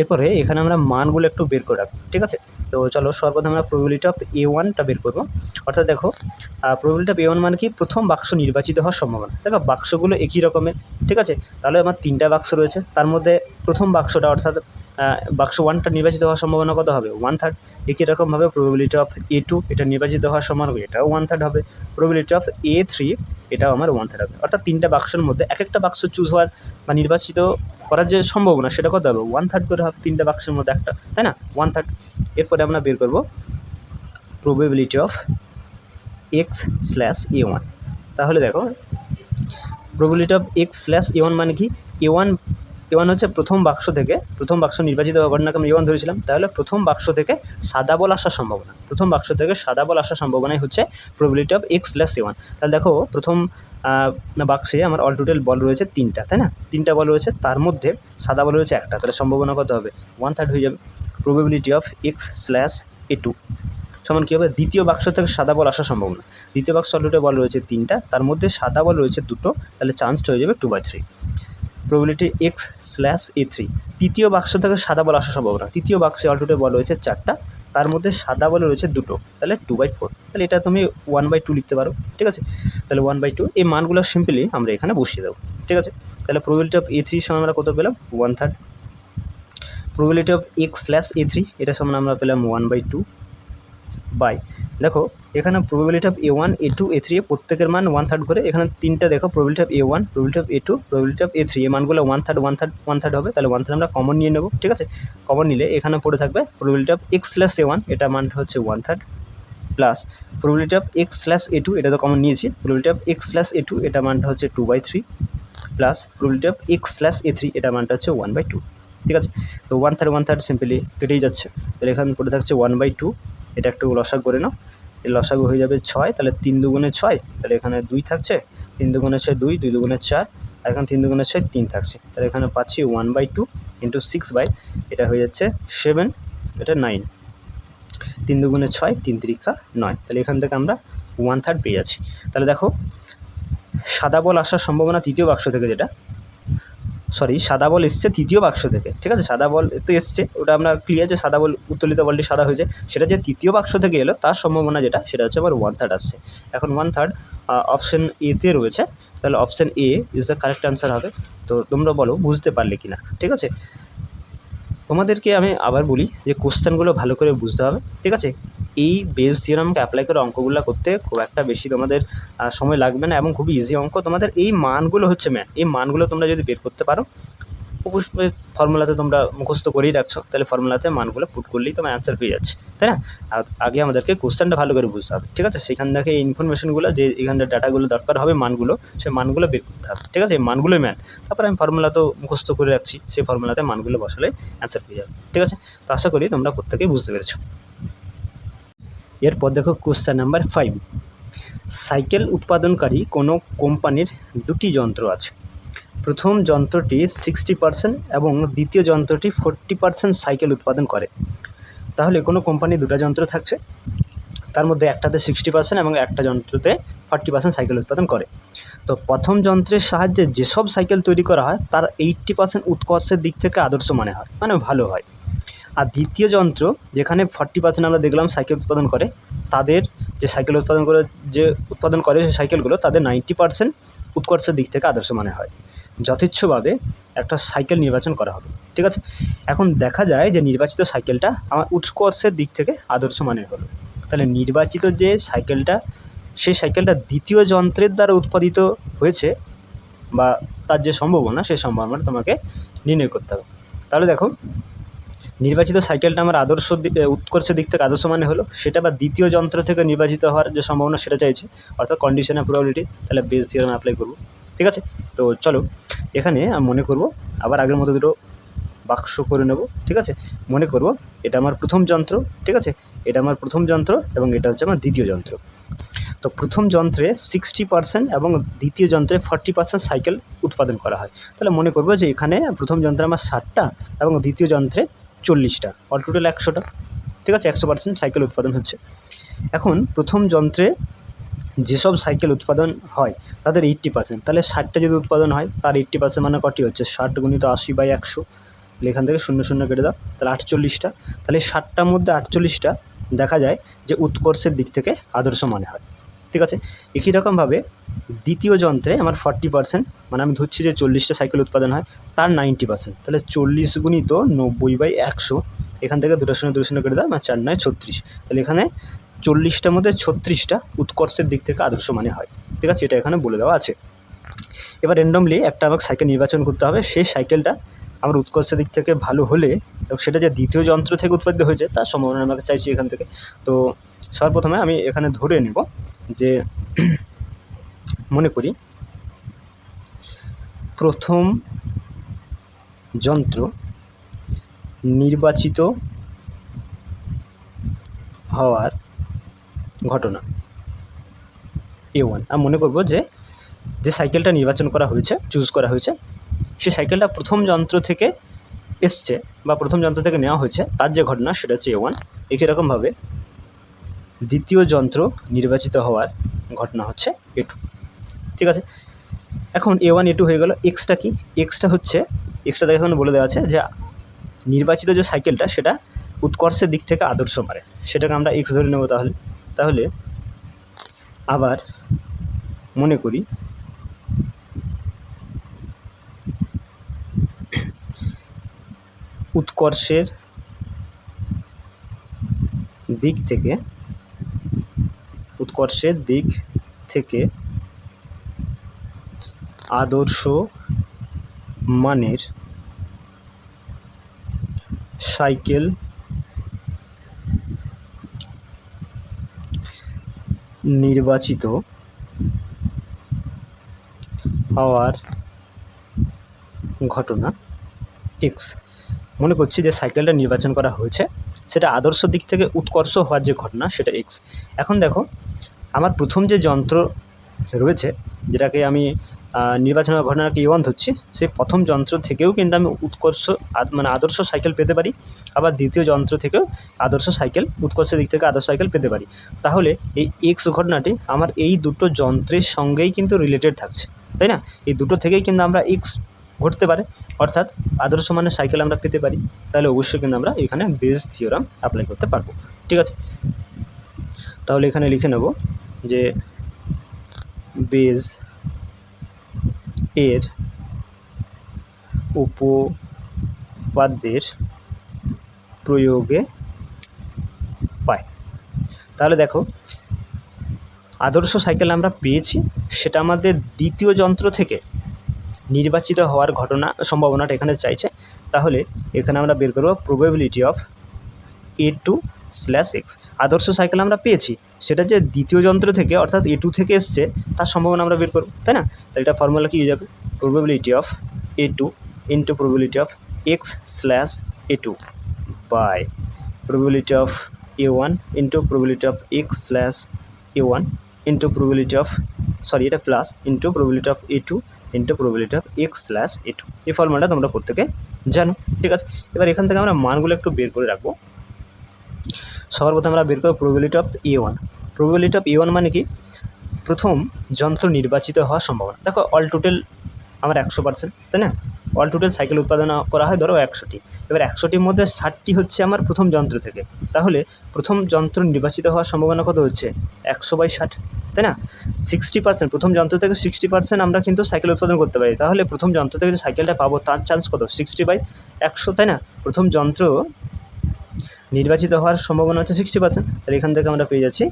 এরপরে এখানে আমরা মানগুলো একটু বের করে রাখবো। ঠিক আছে, তো চলো সর্বপ্রথম আমরা প্রবাবিলিটি অফ A1টা বের করবো। অর্থাৎ দেখো প্রবাবিলিটি অফ A1 মানে কি প্রথম বাক্স নির্বাচিত হওয়ার সম্ভাবনা। দেখো বাক্সগুলো একই রকমের, ঠিক আছে, তাহলে আমার 3টা বাক্স রয়েছে, তার মধ্যে প্রথম বাক্সটা অর্থাৎ বাক্স 1টা নির্বাচিত হওয়ার সম্ভাবনা কত হবে 1/3। একই রকমভাবে প্রবাবিলিটি অফ A2 এটা নির্বাচিত হওয়ার সম্ভাবনা এটাও 1/3 হবে। প্রবাবিলিটি অফ A3 এটাও আমার 1/3 হবে। অর্থাৎ 3টা বাক্সের মধ্যে এক একটা বাক্স চুজ হওয়ার বা নির্বাচিত করার যে সম্ভাবনা সেটা কত হবে 1/3 করে হবে, 3টা বাক্সের মধ্যে একটা, তাই না, 1/3। এরপরে আমরা বের করব প্রবাবিলিটি অফ x/A1। তাহলে দেখো প্রবাবিলিটি অফ x/A1 মানে কি A1 হচ্ছে প্রথম বাক্স থেকে, প্রথম বাক্স নির্বাচিত হওয়ার ঘটনাকে আমরা A1 ধরেছিলাম, তাহলে প্রথম বাক্স থেকে সাদা বল আসার সম্ভাবনা, প্রথম বাক্স থেকে সাদা বল আসার সম্ভাবনাই হচ্ছে প্রবাবিলিটি অফ x/A1। তাহলে দেখো প্রথম বাক্সে আমার অল টোটাল বল রয়েছে 3টা, তাই না, 3টা বল রয়েছে, তার মধ্যে সাদা বল রয়েছে একটা, তাহলে সম্ভাবনা কত হবে 1/3 হয়ে যাবে। প্রবাবিলিটি অফ x/A2 সমান কী হবে দ্বিতীয় বাক্স থেকে সাদা বল আসার সম্ভাবনা, দ্বিতীয় বাক্স অল টোটাল বল রয়েছে 3টা, তার মধ্যে সাদা বল রয়েছে 2টো, তাহলে চান্সটা হয়ে যাবে 2/3। প্রবাবিলিটি x/A3 তৃতীয় বাক্স থেকে সাদা বল আসার সম্ভাবনা, তৃতীয় বাক্সে অল টোটাল বল রয়েছে 4টা, তার মধ্যে সাদা বল রয়েছে 2টো, তাহলে 2/4। তাহলে এটা তুমি 1/2 লিখতে পারো। ঠিক আছে, তাহলে 1/2 এই মানগুলো সিম্পলি আমরা এখানে বসিয়ে দেবো। ঠিক আছে, তাহলে প্রবাবিলিটি অফ A3 সমান আমরা কত পেলাম 1/3। প্রবাবিলিটি অফ x/A3 এটা সমান আমরা পেলাম 1/2 বাই, দেখো এখানে probability of A1 A2 A3 প্রত্যেকের মান 1/3 করে, এখানে 3টা দেখো probability of A1 probability of A2 probability of A3 এই মানগুলো 1/3 হবে, তাহলে 1/3 আমরা কমন নিয়ে নেব। ঠিক আছে, কমন নিলে এখানে পড়ে থাকবে প্রবাবিলিটি অফ x/A1 এটা মানটা হচ্ছে 1/3 প্লাস প্রবাবিলিটি অফ x/A2 এটা তো কমন নিয়েছি, প্রবাবিলিটি অফ x/A2 এটা মানটা হচ্ছে 2/3 প্লাস প্রবাবিলিটি অফ x/A3 এটা মানটা হচ্ছে 1/2। ঠিক আছে, তো 1/3 সিম্পলি কেটেই যাচ্ছে, তাহলে এখানে পড়ে থাকছে 1/2, এটা একটু লসাগু করে নাও, এই লসাগু হয়ে যাবে 6, তাহলে 3 দুগুণে 6, তাহলে এখানে 2 থাকছে, 3 দুগুণে 6 2, 2 দুগুণে 4, আর এখানে 3 দুগুণে 6 3 থাকছে, তাহলে এখানে পাচ্ছি 1/2 ইন্টু 6 এটা হয়ে যাচ্ছে 7, এটা 9, 3 দুগুণে 6 3 3 9, তাহলে এখান থেকে আমরা 1/3 পেয়ে যাচ্ছি। তাহলে দেখো সাদা বল আসার সম্ভাবনা তৃতীয় বাক্স থেকে, যেটা সাদা বল এসছে তৃতীয় বাক্স থেকে, ঠিক আছে, সাদা বল তো এসছে, ওটা আমরা ক্লিয়ার যে সাদা বল উত্তোলিত বলটি সাদা হয়েছে, সেটা যে তৃতীয় বাক্স থেকে এলো তার সম্ভাবনা যেটা সেটা হচ্ছে আবার 1/3 আসছে। এখন 1/3 অপশান এতে রয়েছে, তাহলে option A is the correct answer হবে। তো তোমরা বলো বুঝতে পারলে কি না। ঠিক আছে, তোমাদেরকে আমি আবার বলি যে কোশ্চেনগুলো ভালো করে বুঝতে হবে। ঠিক আছে, এই বেস থিওরামকে অ্যাপ্লাই করে অঙ্কগুলো করতে খুব একটা বেশি তোমাদের সময় লাগবে না এবং খুবই ইজি অঙ্ক। তোমাদের এই মানগুলো হচ্ছে ম্যান, এই মানগুলো তোমরা যদি বের করতে পারো, ফর্মুলাতে তোমরা মুখস্থ করেই রাখছো, তাহলে ফর্মুলাতে মানগুলো পুট করলেই তোমার অ্যান্সার পেয়ে যাচ্ছে, তাই না। আর আগে আমাদেরকে কোশ্চেনটা ভালো করে বুঝতে হবে। ঠিক আছে, সেখান থেকে এই ইনফরমেশনগুলো যে এখানটা ডাটাগুলো দরকার হবে মানগুলো, সেই মানগুলো বের করতে হবে। ঠিক আছে, এই মানগুলোই ম্যান, তারপরে আমি ফর্মুলা তো মুখস্থ করে রাখছি, সেই ফর্মুলাতে মানগুলো বসালে অ্যান্সার পেয়ে যাবে। ঠিক আছে, তো আশা করি তোমরা প্রত্যেকেই বুঝতে পেরেছো। এরপর দেখো কোশ্চেন নাম্বার 5, সাইকেল উৎপাদনকারী কোনো কোম্পানির 2টি যন্ত্র আছে। প্রথম যন্ত্রটি 60% এবং দ্বিতীয় যন্ত্রটি 40% সাইকেল উৎপাদন করে। তাহলে কোনো কোম্পানি 2টা যন্ত্র থাকছে, তার মধ্যে একটাতে 60% এবং একটা যন্ত্রতে 40% সাইকেল উৎপাদন করে। তো প্রথম যন্ত্রের সাহায্যে যেসব সাইকেল তৈরি করা হয় তার 80% উৎকর্ষের দিক থেকে আদর্শ মানে হয়, মানে ভালো হয়। আর দ্বিতীয় যন্ত্র যেখানে 40% আমরা দেখলাম সাইকেল উৎপাদন করে, তাদের যে সাইকেল উৎপাদন করে সেই সাইকেলগুলো তাদের 90% উৎকর্ষের দিক থেকে আদর্শ মানে হয়। যথেচ্ছভাবে একটা সাইকেল নির্বাচন করা হবে, ঠিক আছে। এখন দেখা যায় যে নির্বাচিত সাইকেলটা আমার উৎকর্ষের দিক থেকে আদর্শ মানের হলো। তাহলে নির্বাচিত যে সাইকেলটা, সেই সাইকেলটা দ্বিতীয় যন্ত্রের দ্বারা উৎপাদিত হয়েছে বা তার যে সম্ভাবনা, সেই সম্ভাবনাটা তোমাকে নির্ণয় করতে হবে। তাহলে দেখো, নির্বাচিত সাইকেলটা আমার উৎকর্ষের দিক থেকে আদর্শ মানে হলো, সেটা বা দ্বিতীয় যন্ত্র থেকে নির্বাচিত হওয়ার যে সম্ভাবনা সেটা চাইছে, অর্থাৎ কন্ডিশন অফ প্রবাবিলিটি। তাহলে বেস থিওরাম অ্যাপ্লাই করব, ঠিক আছে। তো চলো এখানে আমি মনে করব আবার আগের মতো দুটো বাক্স করে নেব, ঠিক আছে। মনে করব এটা আমার প্রথম যন্ত্র, ঠিক আছে, এটা আমার প্রথম যন্ত্র এবং এটা হচ্ছে আমার দ্বিতীয় যন্ত্র। তো প্রথম যন্ত্রে 60% এবং দ্বিতীয় যন্ত্রে 40% সাইকেল উৎপাদন করা হয়। তাহলে মনে করবো যে এখানে প্রথম যন্ত্রে আমার 60টা এবং দ্বিতীয় যন্ত্রে 40টা, অল টোটাল 100টা, ঠিক আছে। 100% সাইকেল উৎপাদন হচ্ছে। এখন প্রথম যন্ত্রে যেসব সাইকেল উৎপাদন হয় তাদের 80%, তাহলে 60টা যদি উৎপাদন হয় তার 80% মানে কটি হচ্ছে 60 গুণিত 80/100, এখান থেকে 0 কেটে দাও, তাহলে 48টা। তাহলে 60টার মধ্যে 48টা দেখা যায় যে উৎকর্ষের দিক থেকে আদর্শ মানে হয়, ঠিক আছে। একই রকমভাবে দ্বিতীয় যন্ত্রে আমার 40%, মানে আমি ধরছি যে 40টা সাইকেল উৎপাদন হয়, তার 90%, তাহলে 40 গুণিত 90/100, এখান থেকে 2 কেটে দাও, 4 9 36, তাহলে এখানে 40টার মধ্যে 36টা উৎকর্ষের দিক থেকে আদর্শ মানে হয়, ঠিক আছে। এটা এখানে বলে দেওয়া আছে। এবার র্যান্ডমলি একটা আমাকে সাইকেল নির্বাচন করতে হবে, সেই সাইকেলটা আমার উৎকর্ষের দিক থেকে ভালো হলে এবং সেটা যে দ্বিতীয় যন্ত্র থেকে উৎপাদিত হয়েছে তার সম্ভাবনা আমাকে চাইছি এখান থেকে। তো সবার প্রথমে আমি এখানে ধরে নেব যে মনে করি প্রথম যন্ত্র নির্বাচিত হওয়ার ঘটনা A1। আমি মনে করব যে সাইকেলটা নির্বাচন করা হয়েছে, চুজ করা হয়েছে, সেই সাইকেলটা প্রথম যন্ত্র থেকে এসছে বা প্রথম যন্ত্র থেকে নেওয়া হয়েছে, তার যে ঘটনা সেটা হচ্ছে A1। একই রকমভাবে দ্বিতীয় যন্ত্র নির্বাচিত হওয়ার ঘটনা হচ্ছে A2, ঠিক আছে। এখন A1 A2 হয়ে গেল। এক্সটা কি? এক্সটা এখানে বলে দেওয়া আছে যে নির্বাচিত যে সাইকেলটা সেটা উৎকর্ষের দিক থেকে আদর্শ মানে, সেটাকে আমরা এক্স ধরে নেব। তাহলে আবার মনে করি উৎকর্ষের দিক থেকে আদর্শ মানের সাইকেল নির্বাচিত হওয়ার ঘটনা এক্স। মনে করছি যে সাইকেলটা নির্বাচন করা হয়েছে, সেটা আদর্শ দিক থেকে উৎকর্ষ হওয়ার যে ঘটনা সেটা এক্স। এখন দেখো, আমার প্রথম যে যন্ত্র রয়েছে যেটাকে আমি নির্বাচনের ঘটনাকে A1 ধরছি, সেই প্রথম যন্ত্র থেকেও কিন্তু আমি আদর্শ সাইকেল পেতে পারি, আবার দ্বিতীয় যন্ত্র থেকেও উৎকর্ষের দিক থেকে আদর্শ সাইকেল পেতে পারি। তাহলে এই এক্স ঘটনাটি আমার এই দুটো যন্ত্রের সঙ্গেই কিন্তু রিলেটেড থাকছে, তাই না? এই দুটো থেকেই কিন্তু আমরা এক্স ঘটতে পারে, অর্থাৎ আদর্শ মানের সাইকেল আমরা পেতে পারি। তাহলে অবশ্যই কিন্তু আমরা এখানে বেস থিওরাম অ্যাপ্লাই করতে পারবো, ঠিক আছে। তাহলে এখানে লিখে নেব যে বেস এর উপপাদ্যের প্রয়োগে পায়। তাহলে দেখো, আদর্শ সাইকেল আমরা পেয়েছি, সেটা আমাদের দ্বিতীয় যন্ত্র থেকে নির্বাচিত হওয়ার সম্ভাবনাটা এখানে চাইছে। তাহলে এখানে আমরা বের করব প্রবাবিলিটি অফ A2/X। আদর্শ সাইকেল আমরা পেয়েছি, সেটা যে দ্বিতীয় যন্ত্র থেকে অর্থাৎ A2 থেকে এসছে তার সম্ভাবনা আমরা বের করব, তাই না? তাহলে এটা ফর্মুলা কি হয়ে যাবে? Probability of A2 into probability of X/A2 by probability of A1 into probability of X/A1 into probability of এটা plus into probability of A2 into probability of X/A2। এই ফর্মুলাটা তোমরা প্রত্যেকে জানো, ঠিক আছে। এবার এখান থেকে আমরা মানগুলো একটু বের করে রাখবো। সবার প্রথমে আমরা বের করব probability of A1। Probability of A1 মানে কি? প্রথম যন্ত্র নির্বাচিত হওয়ার সম্ভাবনা। দেখো, অল টোটাল আমার 100%, তাই না? অল টোটাল সাইকেল উৎপাদন করা হয় ধরো 100টি। এবার 100টির মধ্যে 60টি হচ্ছে আমার প্রথম যন্ত্র থেকে, তাহলে প্রথম যন্ত্র নির্বাচিত হওয়ার সম্ভাবনা কত হচ্ছে 100/60, তাই না? 60%, প্রথম যন্ত্র থেকে 60% আমরা কিন্তু সাইকেল উৎপাদন করতে পারি, তাহলে প্রথম যন্ত্র থেকে যে সাইকেলটা পাবো তার চান্স কত 60/100, তাই না? প্রথম যন্ত্র নির্বাচিত হওয়ার সম্ভাবনা হচ্ছে 60%, তাহলে এখান থেকে আমরা পেয়ে যাচ্ছি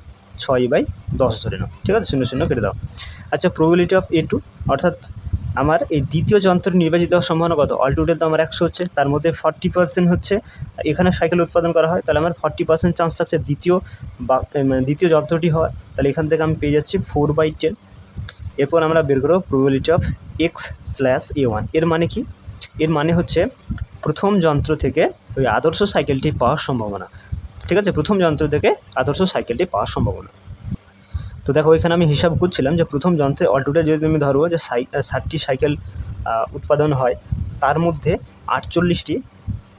6/10 ধরে নাও, ঠিক আছে, 0 কেটে দাও। আচ্ছা, প্রবাবিলিটি অফ A2, অর্থাৎ আমার এই দ্বিতীয় যন্ত্র নির্বাচিত হওয়ার সম্ভাবনা কত, অল টোটাল তো আমার 100 হচ্ছে, তার মধ্যে 40% হচ্ছে এখানে সাইকেল উৎপাদন করা হয়, তাহলে আমার 40% চান্স থাকছে দ্বিতীয় যন্ত্রটি হওয়ার, তাহলে এখান থেকে আমি পেয়ে যাচ্ছি 4/10। এরপর আমরা বের করবো প্রবাবিলিটি অফ X/A1। এর মানে কি? এর মানে হচ্ছে প্রথম যন্ত্র থেকে ওই আদর্শ সাইকেলটি পাওয়ার সম্ভাবনা, ঠিক আছে, প্রথম যন্ত্র থেকে আদর্শ সাইকেলটি পাওয়ার সম্ভাবনা। তো দেখো এখানে আমি হিসাব করছিলাম যে প্রথম যন্ত্রে অল টোটাল যদি তুমি ধরো যে 60টি সাইকেল উৎপাদন হয়, তার মধ্যে 48টি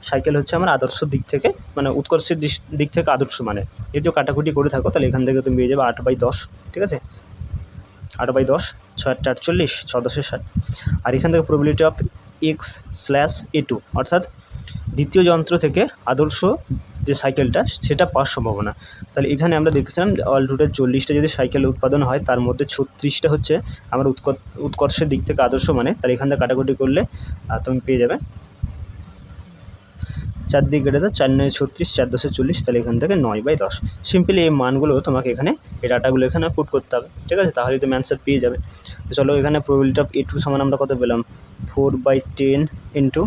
সাইকেল হচ্ছে আমার আদর্শ দিক থেকে, মানে উৎকর্ষের দিক থেকে আদর্শ, মানে যদি কাটাকুটি করে থাকো তাহলে এখান থেকে তুমি পেয়ে যাবে 8/10, ঠিক আছে, 8/10, 6/8 48, 6×10 60। আর এখান থেকে প্রবাবিলিটি অফ X/A2, অর্থাৎ দ্বিতীয় যন্ত্র থেকে আদর্শ যে সাইকেলটা সেটা পাওয়ার সম্ভাবনা, তাহলে এখানে আমরা দেখেছিলাম অল টোটাল 40টা যদি সাইকেল উৎপাদন হয়, তার মধ্যে 36টা হচ্ছে আমার উৎকর্ষের দিক থেকে আদর্শ, মানে তাহলে এখান থেকে কাটাকুটি করলে তুমি পেয়ে যাবে 4 দিয়ে কেটে দাও, 4 9 36, 4 10 40, তাহলে এখান থেকে 9/10। সিম্পলি এই মানগুলো তোমাকে এখানে এই ডাটাগুলো এখানে পুট করতে হবে, ঠিক আছে, তাহলে তুমি অ্যান্সার পেয়ে যাবে। তো চলো এখানে প্রবাবিলিটি অফ A2 সমান আমরা কত পেলাম 4/10 ইন্টু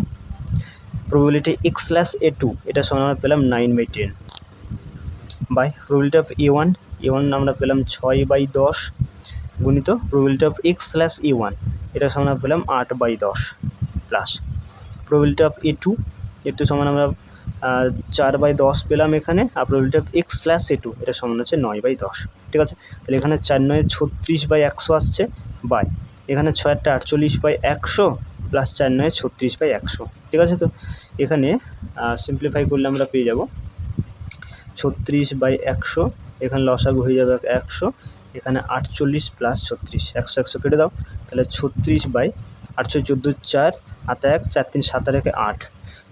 প্রবাবিলিটি X/A2, এটা সমান আমরা পেলাম 9/10 বাই প্রবাবিলিটি অফ A1 আমরা পেলাম 6/10 গুণিত প্রবাবিলিটি অফ X/A1, এটা সমান আমরা পেলাম 8/10 প্লাস প্রবাবিলিটি অফ A2 সমান আমরা 4/10 পেলাম এখানে, আর প্রবাবিলিটি অফ X/A2 এটা সমান হচ্ছে 9/10, ঠিক আছে। তাহলে এখানে 4 9 36/100 আসছে, বাই এখানে 6 8 48/100 প্লাস 4 9 36/100, ঠিক আছে। তো এখানে সিম্পলিফাই করলে আমরা পেয়ে যাব 36/100, এখানে লসাগু হয়ে যাবে 100, এখানে 48 প্লাস 36, 100 100 কেটে দাও, তাহলে 36/8 14 4 8 1 4 3 7 আর 8,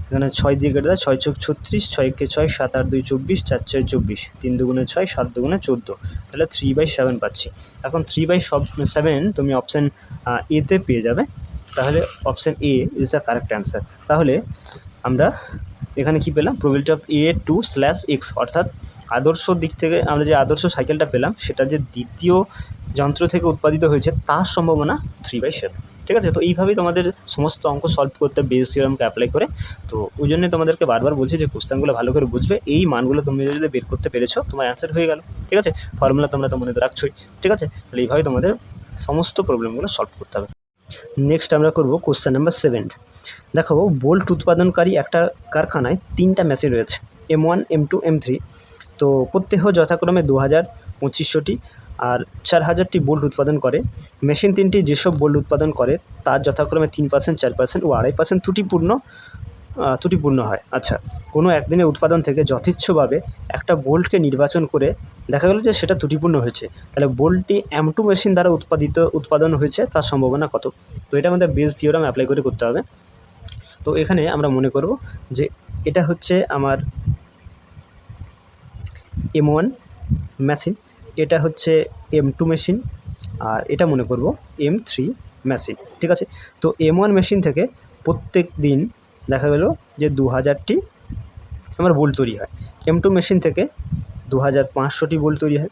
এখানে 6 দিয়ে কেটে দাও, 6 6 36, 6 1 6 7 8 2 24, 4 4 24, 3 2 6 7 2 14, তাহলে 3/7 পাচ্ছি। এখন 3/7 তুমি অপশান এতে পেয়ে যাবে, তাহলে option A is the correct answer. তাহলে আমরা এখানে কি পেলাম প্রবাবিলিটি অফ A2/X, অর্থাৎ আদর্শ দিক থেকে আমরা যে আদর্শ সাইকেলটা পেলাম সেটা যে দ্বিতীয় যন্ত্র থেকে উৎপাদিত হয়েছে তার সম্ভাবনা 3/7, ঠিক আছে। তো এইভাবেই তোমাদের সমস্ত অঙ্ক সলভ করতে বেস থিওরামকে অ্যাপ্লাই করে। তো ওই জন্যে তোমাদেরকে বারবার বলছি যে কোশ্চেনগুলো ভালো করে বুঝবে, এই মানগুলো তুমি যদি বের করতে পেরেছো তোমার অ্যান্সার হয়ে গেল, ঠিক আছে। ফর্মুলা তোমরা তো মনে রাখছোই, ঠিক আছে। তাহলে এইভাবেই তোমাদের সমস্ত প্রবলেমগুলো সলভ করতে হবে। নেক্সট আমরা করব কোশ্চেন নাম্বার 7। দেখো বোল্ট উৎপাদনকারী একটা কারখানায় 3টা মেশিন রয়েছে, M1 M2 M3। তো প্রত্যেক যথাক্রমে 2000, 2500টি আর 4000টি বোল্ট উৎপাদন করে। মেশিন 3টি যেসব বোল্ট উৎপাদন করে তার যথাক্রমে 3%, 4% ও 2.5% ত্রুটিপূর্ণ হয়। আচ্ছা, কোনো একদিনের উৎপাদন থেকে যথেচ্ছভাবে একটা বোল্টকে নির্বাচন করে দেখা গেল যে সেটা ত্রুটিপূর্ণ হয়েছে, তাহলে বোল্টটি M2 মেশিন দ্বারা উৎপাদন হয়েছে তার সম্ভাবনা কত? তো এটা আমাদের বেস থিওরাম অ্যাপ্লাই করে করতে হবে। তো এখানে আমরা মনে করব যে এটা হচ্ছে আমার M1 মেশিন, এটা হচ্ছে M2 মেশিন, আর এটা মনে করব M3 মেশিন, ঠিক আছে। তো M1 মেশিন থেকে প্রত্যেক দিন দেখা গেল যে 2000টি আমার বোল্ট তৈরি হয়, M2 মেশিন থেকে 2500টি বোল্ট তৈরি হয়,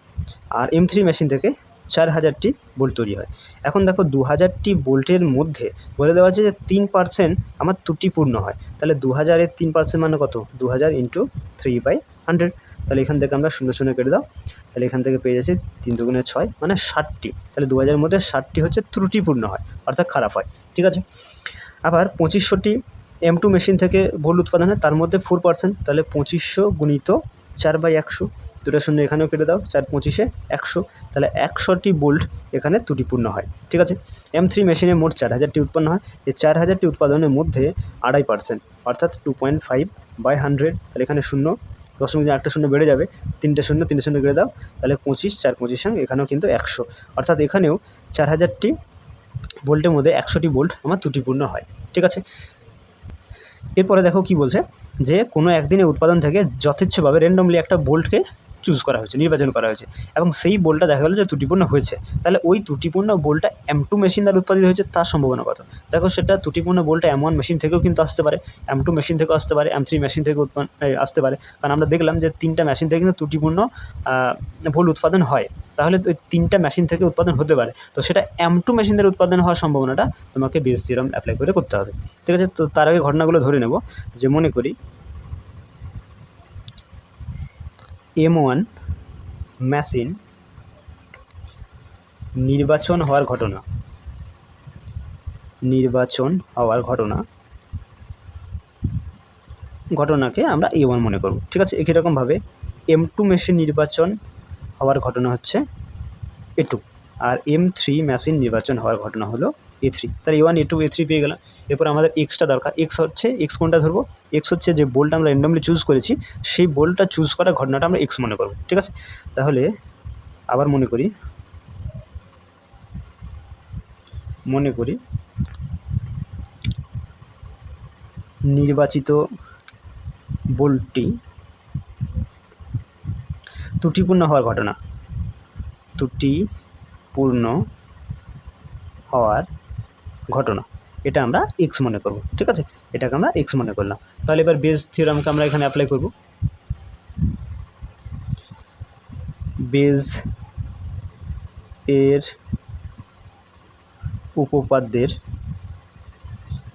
আর M3 মেশিন থেকে 4000টি বোল্ট তৈরি হয়। এখন দেখো 2000টি বোল্টের মধ্যে বলে দেওয়া আছে যে 3% আমার ত্রুটিপূর্ণ হয়, তাহলে 2000-এর 3% মানে কত? 2000 × 3/100, তাহলে এখান থেকে আমরা 0 0 কেটে দাও, তাহলে এখান থেকে পেয়ে যাচ্ছি 3 2 6 মানে 60টি, তাহলে 2000-এর মধ্যে 60টি হচ্ছে ত্রুটিপূর্ণ হয়, অর্থাৎ খারাপ হয়, ঠিক আছে। আবার 2500টি M2 মেশিন থেকে বোল্ট উৎপাদন হয়, তার মধ্যে 4%, তাহলে 2500 গুণিত 4/100, 2টা 0 এখানেও কেটে দাও, 4 25-এ 100, তাহলে 100টি বোল্ট এখানে ত্রুটিপূর্ণ হয়, ঠিক আছে। M3 মেশিনে মোট 4000টি উৎপন্ন হয়, এই 4000টি উৎপাদনের মধ্যে 2.5% অর্থাৎ 2.5/100, তাহলে এখানে 0 দশমিক 8টা 0 বেড়ে যাবে, 3টে 0 3টে 0 কেটে দাও, তাহলে 25 4 25 এখানেও কিন্তু 100, অর্থাৎ এখানেও 4000টি ভোল্টের মধ্যে 100টি ভোল্ট আমার ত্রুটিপূর্ণ হয়। ঠিক আছে, এরপরে দেখো কি বলছে, যে কোনো একদিনে উৎপাদন থেকে যথেচ্ছভাবে র্যান্ডমলি একটা ভোল্টকে চুজ করা হয়েছে, নির্বাচন করা হয়েছে, এবং সেই ভোল্টটা দেখা গেলো যে ত্রুটিপূর্ণ হয়েছে। তাহলে ওই ত্রুটিপূর্ণ ভোল্টটা M2 মেশিন দ্বারা উৎপাদিত হয়েছে, তার সম্ভাবনা কত? দেখো সেটা ত্রুটিপূর্ণ ভোল্টটা M1 মেশিন থেকেও কিন্তু আসতে পারে, M2 মেশিন থেকেও আসতে পারে, M3 মেশিন থেকেও আসতে পারে, কারণ আমরা দেখলাম যে 3টা মেশিন থেকে কিন্তু ত্রুটিপূর্ণ ভোল্ট উৎপাদন হয়। তাহলে ওই 3টা মেশিন থেকে উৎপাদন হতে পারে, তো সেটা M2 মেশিন দ্বারা উৎপাদন হওয়ার সম্ভাবনাটা তোমাকে বেস থিওরাম অ্যাপ্লাই করে করতে হবে। ঠিক আছে, তো তার আগে ঘটনাগুলো ধরে নেব। যে মনে করি M1 মেশিন নির্বাচন হওয়ার ঘটনাকে আমরা A1 মনে করব। ঠিক আছে, একই রকমভাবে M2 মেশিন নির্বাচন হওয়ার ঘটনা হচ্ছে A2, আর M3 মেশিন নির্বাচন হওয়ার ঘটনা হলো A3। তাহলে A1 A2 A3 পেয়ে গেলাম। এরপর আমাদের এক্সটা দরকার। এক্স কোনটা ধরবো? এক্স হচ্ছে যে বোল্টটা আমরা র্যান্ডমলি চুজ করেছি, সেই বোল্টটা চুজ করার ঘটনাটা আমরা এক্স মনে করব। ঠিক আছে, তাহলে আবার মনে করি নির্বাচিত বোল্টটি ত্রুটিপূর্ণ হওয়ার ঘটনা, এটা আমরা এক্স মনে করব। ঠিক আছে, এটাকে আমরা এক্স মনে করলাম। তাহলে এবার বেস থিওরামকে আমরা এখানে অ্যাপ্লাই করব। বেজ এর উপপাদ্যের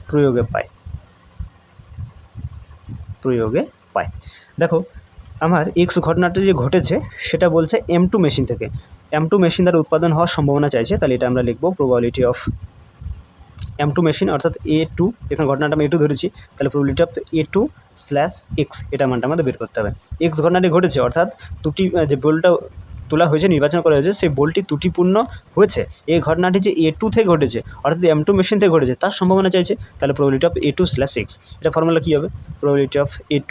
প্রয়োগে পাই। দেখো আমার এক্স ঘটনাটা যে ঘটেছে সেটা বলছে M2 মেশিন থেকে, M2 মেশিন দ্বারা উৎপাদন হওয়ার সম্ভাবনা চাইছে। তাহলে এটা আমরা লিখব প্রবাবিলিটি অফ M2 মেশিন, অর্থাৎ A2, এখানে ঘটনাটা আমি A2 ধরেছি, তাহলে প্রবাবিলিটি অফ A2/X, এটা মানটা আমাদের বের করতে হবে। এক্স ঘটনাটি ঘটেছে, অর্থাৎ যে বোল্টটা তোলা হয়েছে, নির্বাচন করা হয়েছে, সেই বোল্টটি ত্রুটিপূর্ণ হয়েছে। এই ঘটনাটি যে A2 থেকে ঘটেছে, অর্থাৎ M2 মেশিন থেকে ঘটেছে, তার সম্ভাবনা চাইছে। তাহলে প্রবাবিলিটি অফ A2/X, এটা ফর্মুলা কী হবে? Probability of A2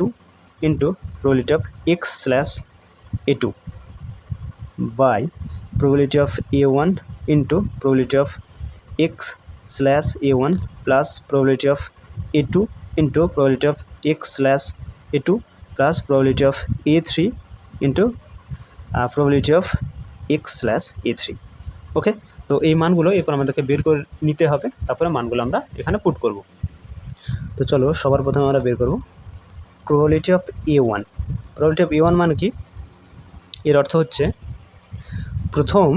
into probability of X/A2 by probability of A1 into probability of X/A1 plus probability of A2 into probability of X/A2 plus probability of A3 into probability of X/A3। Okay, তো এই মানগুলো এরপর আমাদেরকে বের করে নিতে হবে, তারপরে মানগুলো আমরা এখানে পুট করব। তো চলো সবার প্রথমে আমরা বের করব probability of A1। Probability of A1 মানে কি? এর অর্থ হচ্ছে প্রথম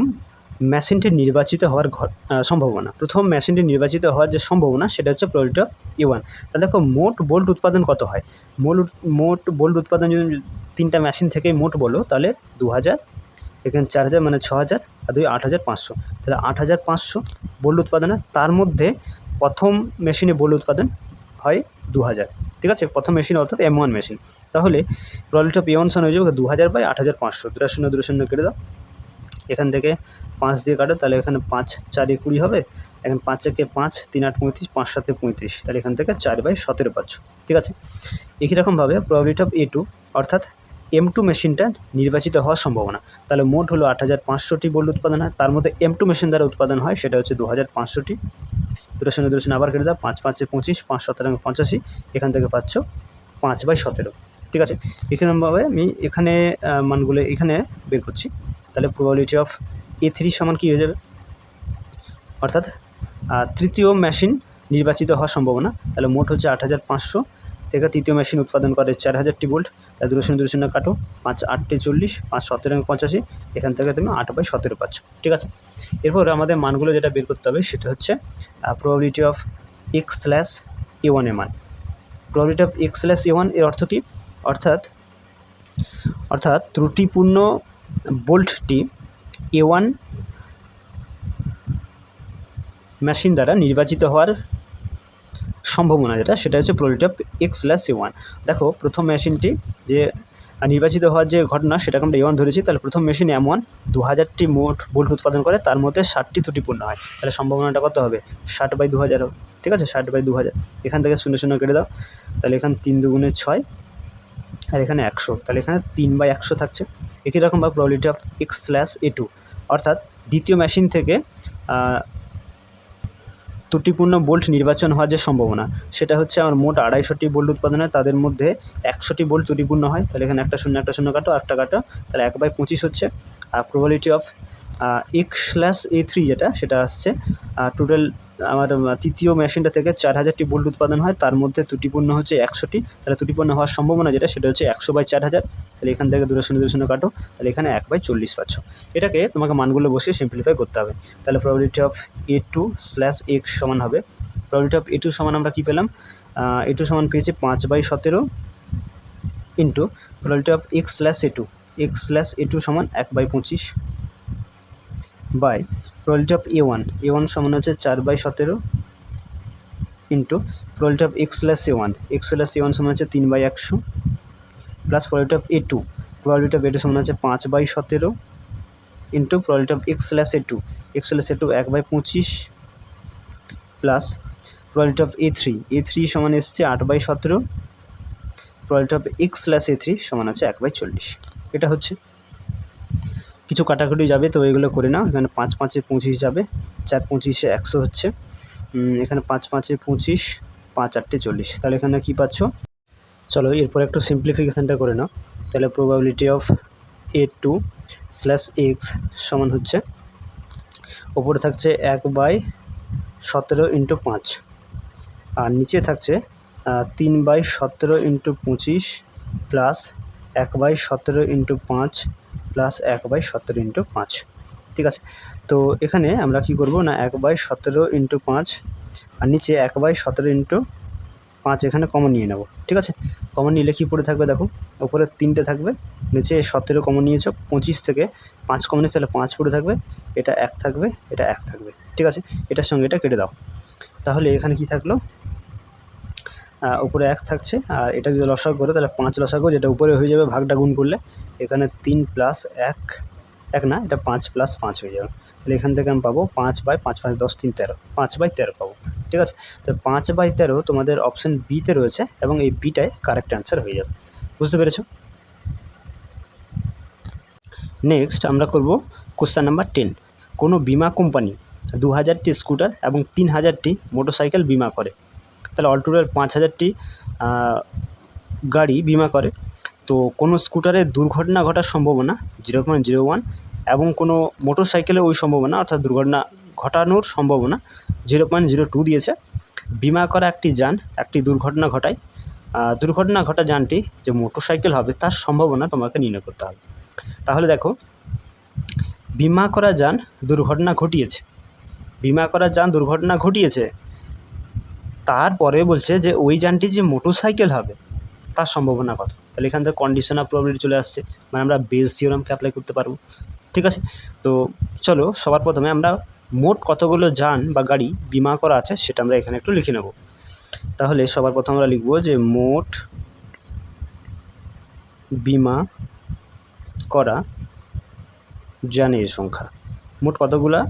মেশিনটি নির্বাচিত হওয়ার সম্ভাবনা, যে সম্ভাবনা সেটা হচ্ছে প্রবাবিলিটি অফ A1। তাহলে দেখো মোট বোল্ট উৎপাদন কত হয়? মোট বোল্ট উৎপাদন যদি 3টা মেশিন থেকেই মোট বলো, তাহলে 2000, এখানে 4000 মানে 6000, আর 2 8500, তাহলে 8500 বোল্ট উৎপাদন হয়। তার মধ্যে প্রথম মেশিনে বোল্ট উৎপাদন হয় 2000। ঠিক আছে, প্রথম মেশিন অর্থাৎ M1 মেশিন। তাহলে প্রবাবিলিটি অফ A1 হয়ে যাবে 2000/8500, 2 0 2 0 কেটে দাও, এখান থেকে 5 দিয়ে কাটো, তাহলে এখানে 5 4 20 হবে, এখন 5 একে 5, 3 8 35, 5 7 35, তাহলে এখান থেকে 4/17 পাচ্ছ। ঠিক আছে, একই রকমভাবে প্রবাবিলিটি অফ A2, অর্থাৎ M2 মেশিনটা নির্বাচিত হওয়ার সম্ভাবনা। তাহলে মোট হলো 8500টি বোল্ট উৎপাদন হয়, তার মধ্যে M2 মেশিন দ্বারা উৎপাদন হয় সেটা হচ্ছে 2500টি। 2 0 2 0 আবার কেটে দাও, 5 5 25, 5 17 85, এখান থেকে পাচ্ছ 5/17। ঠিক আছে, এখানেভাবে আমি এখানে মানগুলো এখানে বের করছি। তাহলে প্রবাবিলিটি অফ A3 সমান কী হয়ে যাবে? অর্থাৎ তৃতীয় মেশিন নির্বাচিত হওয়ার সম্ভাবনা। তাহলে মোট হচ্ছে 8500 থেকে তৃতীয় মেশিন উৎপাদন করে 4000টি বোল্ট, তাহলে 2 0 2 0 কাটো, 5 8 40, 5 17 85, এখান থেকে তুমি 8/17 পাচ্ছ। ঠিক আছে, এরপর আমাদের মানগুলো যেটা বের করতে হবে সেটা হচ্ছে প্রবাবিলিটি অফ X/A1 এর মান। প্রবাবিলিটি অফ X/A1 এর অর্থ কী? অর্থাৎ ত্রুটিপূর্ণ বোল্টটি A1 মেশিন দ্বারা নির্বাচিত হওয়ার সম্ভাবনা যেটা, সেটা হচ্ছে প্রবাবিলিটি অফ X/A1। দেখো প্রথম মেশিনটি যে নির্বাচিত হওয়ার যে ঘটনা সেটাকে আমরা A1 ধরেছি। তাহলে প্রথম মেশিন M1 2000টি মোট বোল্ট উৎপাদন করে, তার মধ্যে 60টি ত্রুটিপূর্ণ হয়। তাহলে সম্ভাবনাটা কত হবে? 60/2000 হবে। ঠিক আছে, 60/2000, এখান থেকে 0 0 কেটে দাও, তাহলে এখানে 3 2 6, আর এখানে 100, তাহলে এখানে 3/100 থাকছে। একই রকমভাবে প্রবাবিলিটি অফ X/A2, অর্থাৎ দ্বিতীয় মেশিন থেকে ত্রুটিপূর্ণ বোল্ট নির্বাচন হওয়ার যে সম্ভাবনা সেটা হচ্ছে আমার মোট 250টি বোল্ট উৎপাদন হয়, তাদের মধ্যে 100টি বোল্ট ত্রুটিপূর্ণ হয়। তাহলে এখানে একটা শূন্য কাটো, একটা কাটো, তাহলে 1/25 হচ্ছে। আর প্রবাবিলিটি অফ x/a3 যেটা সেটা আসছে টোটাল আমার তৃতীয় মেশিনটা থেকে 4000টি বোল্ট উৎপাদন হয়, তার মধ্যে ত্রুটিপূর্ণ হচ্ছে 100টি। তাহলে ত্রুটিপূর্ণ হওয়ার সম্ভাবনা যেটা সেটা হচ্ছে 100/4000। তাহলে এখান থেকে 2 কাটো, তাহলে এখানে 1/40 পাচ্ছ। এটাকে তোমাকে মানগুলো বসিয়ে সিম্পলিফাই করতে হবে। তাহলে প্রবাবিলিটি অফ a2/x সমান হবে, প্রবাবিলিটি অফ a2 সমান আমরা কী পেলাম, a2 সমান পেয়েছি 5/17 ইন্টু প্রবাবিলিটি অফ x/a2 সমান 1/25 বাই প্রবাবিলিটি অফ a1 সমান হচ্ছে 4/17 ইন্টু প্রবাবিলিটি অফ x/a1 সমান হচ্ছে 3/100 প্লাস প্রবাবিলিটি অফ a2 সমান হচ্ছে 5/17 into probability of x/a2 1/25 plus probability of a3 সমান এসছে 8/17, প্রবাবিলিটি অফ x/a3 সমান হচ্ছে 1/40। এটা হচ্ছে কিছু কাটাকুটি যাবে, তো এগুলো করে নাও। এখানে 5×5 = 25 যাবে, 4×25 = 100 হচ্ছে, এখানে 5×5 = 25, 5×8 = 40। তাহলে এখানে কী পাচ্ছ, চলো এরপর একটু সিম্পলিফিকেশানটা করে নাও। তাহলে প্রবাবিলিটি অফ a2/x সমান হচ্ছে ওপরে থাকছে 1/17 ইন্টু 5, আর নিচে থাকছে 3/17 into 25 plus 1/17 into 5 plus 1/17 into 5। ঠিক আছে, তো এখানে আমরা কি করব না 1/17 ইন্টু 5 আর নিচে 1/17 ইন্টু 5 এখানে কমন নিয়ে নেব। ঠিক আছে, কমন নিলে কী পড়ে থাকবে দেখো, ওপরে 3টে থাকবে, নিচে 17 কমন নিয়েছো, 25 থেকে 5 কমন নিয়েছো, তাহলে 5 পড়ে থাকবে, এটা 1 থাকবে, এটা 1 থাকবে। ঠিক আছে, এটার সঙ্গে এটা কেটে দাও। তাহলে এখানে কি থাকলো, উপরে 1 থাকছে, আর এটা যদি লসাগু করো তাহলে 5 লসাগু, যেটা উপরে হয়ে যাবে ভাগটা গুণ করলে, এখানে 3 + 1 না, এটা 5 + 5 হয়ে যাবে। তাহলে এখান থেকে আমি পাবো 5/5, 5 × 10 = 3 = 13, 5/13 পাবো। ঠিক আছে, তো 5/13 তোমাদের অপশান বিতে রয়েছে এবং এই বিটাই কারেক্ট অ্যান্সার হয়ে যাবে। বুঝতে পেরেছো? নেক্সট আমরা করব কোশ্চেন নাম্বার 10। কোনো বিমা কোম্পানি 2000টি স্কুটার এবং 3000টি মোটরসাইকেল বিমা করে। তাহলে অল টোটাল 5000টি গাড়ি বিমা করে। তো কোনো স্কুটারের দুর্ঘটনা ঘটার সম্ভাবনা 0.01 এবং কোনো মোটরসাইকেলে ওই সম্ভাবনা অর্থাৎ দুর্ঘটনা ঘটানোর সম্ভাবনা 0.02 দিয়েছে। বিমা করা একটি যান একটি দুর্ঘটনা ঘটায়, দুর্ঘটনা ঘটা যানটি যে মোটরসাইকেল হবে তার সম্ভাবনা তোমাকে নির্ণয় করতে হবে। তাহলে দেখো, বিমা করা যান দুর্ঘটনা ঘটিয়েছে, বিমা করা যান দুর্ঘটনা ঘটিয়েছে, তারপরে বলছে যে ওই যানটি যে মোটরসাইকেল হবে তার সম্ভাবনা কত। তাহলে এখান থেকে কন্ডিশন অফ প্রবাবিলিটি চলে আসছে, মানে আমরা বেস থিওরামকে অ্যাপ্লাই করতে পারবো। ঠিক আছে, তো চলো সবার প্রথমে আমরা মোট কতগুলো যান বা গাড়ি বিমা করা আছে সেটা আমরা এখানে একটু লিখে নেব। তাহলে সবার প্রথমে আমরা লিখব যে মোট বিমা করা যানের সংখ্যা। মোট কতগুলা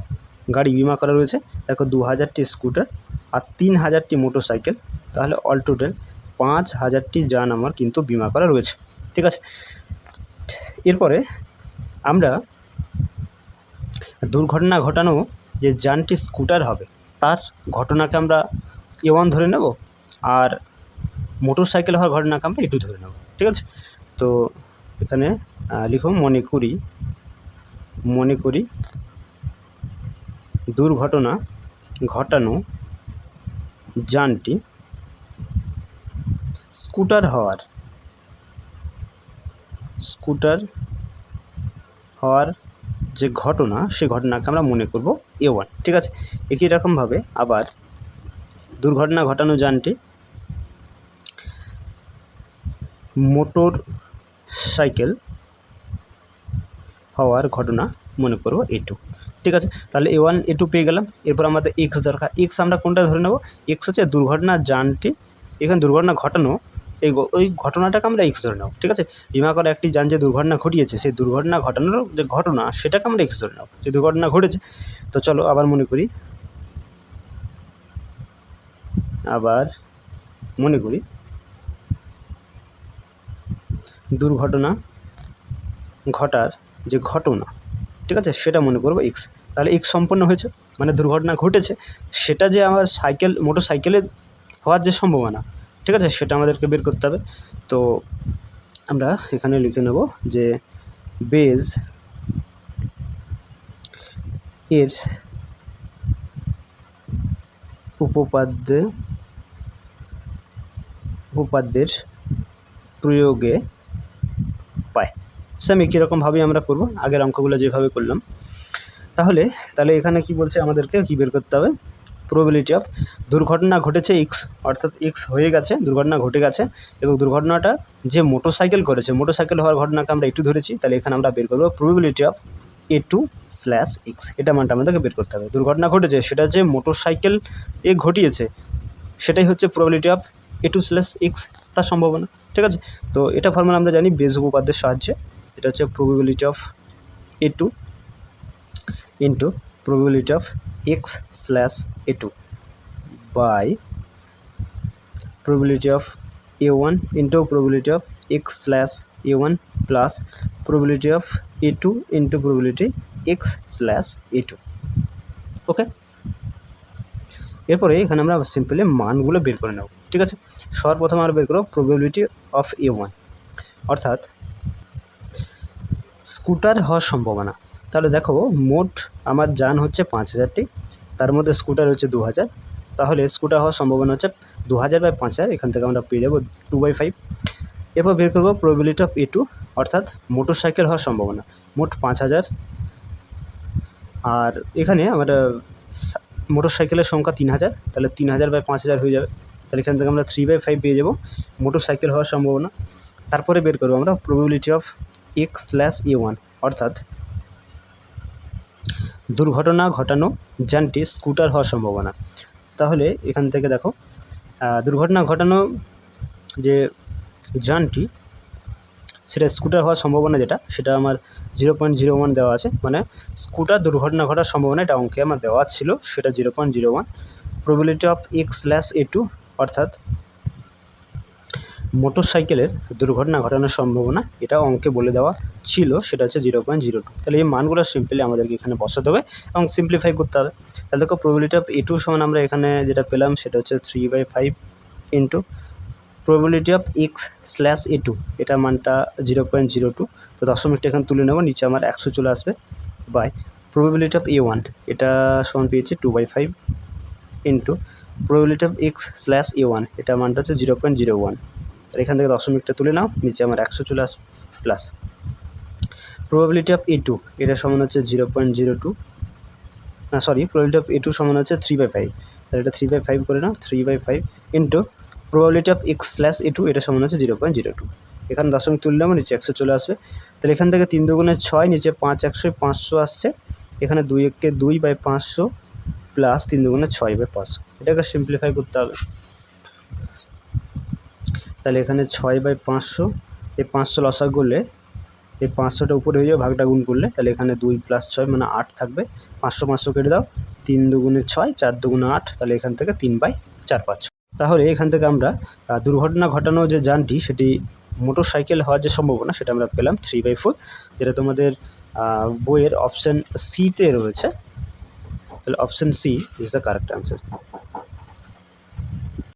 গাড়ি বিমা করা রয়েছে, দেখো 2000টি স্কুটার আর 3000টি মোটরসাইকেল, তাহলে অল টোটাল 5000টি যান আমার কিন্তু বিমা করা রয়েছে। ঠিক আছে, এরপরে আমরা দুর্ঘটনা ঘটানো যে যানটি স্কুটার হবে তার ঘটনাকে আমরা a1 ধরে নেব, আর মোটরসাইকেল হওয়ার ঘটনাকে আমরা a2 ধরে নেব। ঠিক আছে, তো এখানে লিখো মনে করি দুর্ঘটনা ঘটানো যানটি স্কুটার হওয়ার যে ঘটনা সে ঘটনাকে আমরা মনে করব a1। ঠিক আছে, একই রকমভাবে আবার দুর্ঘটনা ঘটানো যানটি মোটর সাইকেল হওয়ার ঘটনা মনে করব a2। ঠিক আছে, তাহলে a1 a2 পেয়ে গেলাম। এরপর আমাদের x দরকার। x আমরা কোনটা ধরে নেব, x হচ্ছে দুর্ঘটনা যানটি, এখানে দুর্ঘটনা ঘটানো ওই ঘটনাটাকে আমরা x ধরে নেব। ঠিক আছে, বিমা করা একটি যান যে দুর্ঘটনা ঘটিয়েছে সেই দুর্ঘটনা ঘটানোর যে ঘটনা সেটাকে আমরা x ধরে নেব, যে দুর্ঘটনা ঘটেছে। তো চলো আবার মনে করি দুর্ঘটনা ঘটার যে ঘটনা, ঠিক আছে, সেটা মনে করব x। তাহলে x সম্পন্ন হয়েছে। মানে দুর্ঘটনা ঘটেছে সেটা যে আমার মোটর সাইকেলে হওয়ার যে সম্ভাবনা, ঠিক আছে, সেটা আমাদেরকে বের করতে হবে। তো আমরা এখানে লিখে নেব যে বেজ এর উপপাদ্যের প্রয়োগে পায়। সেম একই রকমভাবেই আমরা করব আগের অঙ্কগুলো যেভাবে করলাম। তাহলে এখানে কি বলছে, আমাদেরকে কী বের করতে হবে, প্রবাবিলিটি অফ দুর্ঘটনা ঘটেছে এক্স, অর্থাৎ এক্স হয়ে গেছে, দুর্ঘটনা ঘটে গেছে, এবং দুর্ঘটনাটা যে মোটরসাইকেল করেছে, মোটরসাইকেল হওয়ার ঘটনাকে আমরা একটু ধরেছি, তাহলে এখানে আমরা বের করবো প্রবাবিলিটি অফ A2/X। এটা মানটা আমাদেরকে বের করতে হবে। দুর্ঘটনা ঘটেছে সেটা যে মোটরসাইকেল ঘটিয়েছে সেটাই হচ্ছে প্রবাবিলিটি অফ A2/X, তার সম্ভাবনা, ঠিক আছে। তো এটা ফর্মুলা আমরা জানি বেজ উপপাদ্যের সাহায্যে। এটা হচ্ছে probability of A2 into probability of X/A2 by probability of A1 into probability of X/A1 plus probability of A2 into probability X/A2। ওকে, এরপরে এখানে আমরা সিম্পলি মানগুলো বের করে নেব, ঠিক আছে। সর্বপ্রথম আমরা বের করব probability of A1, অর্থাৎ স্কুটার হওয়ার সম্ভাবনা। তাহলে দেখো মোট আমার যান হচ্ছে 5000টি, তার মধ্যে স্কুটার হচ্ছে 2000, তাহলে স্কুটার হওয়ার সম্ভাবনা হচ্ছে 2000/5000, এখান থেকে আমরা পেয়ে যাবো 2/5। এরপর বের করবো প্রবাবিলিটি অফ A2, অর্থাৎ মোটর সাইকেল হওয়ার সম্ভাবনা, মোট 5000, আর এখানে আমরা মোটর সাইকেলের সংখ্যা 3000, তাহলে 3000/5000 হয়ে যাবে, তাহলে এখান থেকে আমরা 3/5 পেয়ে যাবো মোটর সাইকেল হওয়ার সম্ভাবনা। তারপরে বের করবো আমরা প্রবাবিলিটি অফ X/A1, অর্থাৎ দুর্ঘটনা ঘটানো যানটি স্কুটার হওয়ার সম্ভাবনা। তাহলে এখান থেকে দেখো দুর্ঘটনা ঘটানো যে যানটি সেটা স্কুটার হওয়ার সম্ভাবনা যেটা, সেটা আমার 0.01 দেওয়া আছে, মানে স্কুটার দুর্ঘটনা ঘটার সম্ভাবনা এটা অঙ্কে আমার দেওয়া ছিল, সেটা 0.01। প্রবাবিলিটি অফ X/A2, অর্থাৎ মোটর সাইকেলের দুর্ঘটনা ঘটানোর সম্ভাবনা এটা অঙ্কে বলে দেওয়া ছিল, সেটা হচ্ছে 0.02। তাহলে এই মানগুলো সিম্পলি আমাদেরকে এখানে বসাতে হবে এবং সিম্পলিফাই করতে হবে। তাহলে দেখো প্রবাবিলিটি অফ A2 সমান আমরা এখানে যেটা পেলাম সেটা হচ্ছে 3/5 ইন্টু প্রবাবিলিটি অফ X/A2, এটা মানটা 0.02, তো দশমিকটা এখানে তুলে নেব, নিচে আমার 100 চলে আসবে, বাই প্রবাবিলিটি অফ A1, এটা সমান পেয়েছি 2/5 ইন্টু প্রবাবিলিটি অফ X/A1, এটা মানটা হচ্ছে 0.01, আর এখান থেকে দশমিকটা তুলে নাও, নিচে আমার 100 চলে আসবে, প্লাস প্রবাবিলিটি অফ A2, এটা সমান হচ্ছে 0.02, না সরি, প্রবাবিলিটি অফ A2 সমান হচ্ছে 3/5, তাহলে এটা 3/5 করে নাও, 3/5 ইন্টু প্রবাবিলিটি অফ X/A2, এটা সমান হচ্ছে 0.02, এখানে দশমিক তুললে আমার নিচে 100 চলে আসবে। তাহলে এখান থেকে 3 দুগুণে 6, নিচে 5 100 500 আসছে, এখানে 2 1 2/500 প্লাস 3 দুগুণে 6/500, এটাকে সিম্পলিফাই করতে হবে। তাহলে এখানে 6/500, এই 500 লসা করলে এই 500টা উপরে হয়ে যাবে, ভাগটা গুণ করলে, তাহলে এখানে 2 + 6 মানে 8 থাকবে, 500 500 কেটে দাও, 3 দুগুণে 6, 4 দুগুণে 8, তাহলে এখান থেকে 3/4 পাচ্ছ। তাহলে এখান থেকে আমরা দুর্ঘটনা ঘটানো যে যানটি সেটি মোটর সাইকেল হওয়ার যে সম্ভাবনা সেটা আমরা পেলাম 3/4, যেটা তোমাদের বইয়ের অপশান সিতে রয়েছে, তাহলে option C is the correct answer.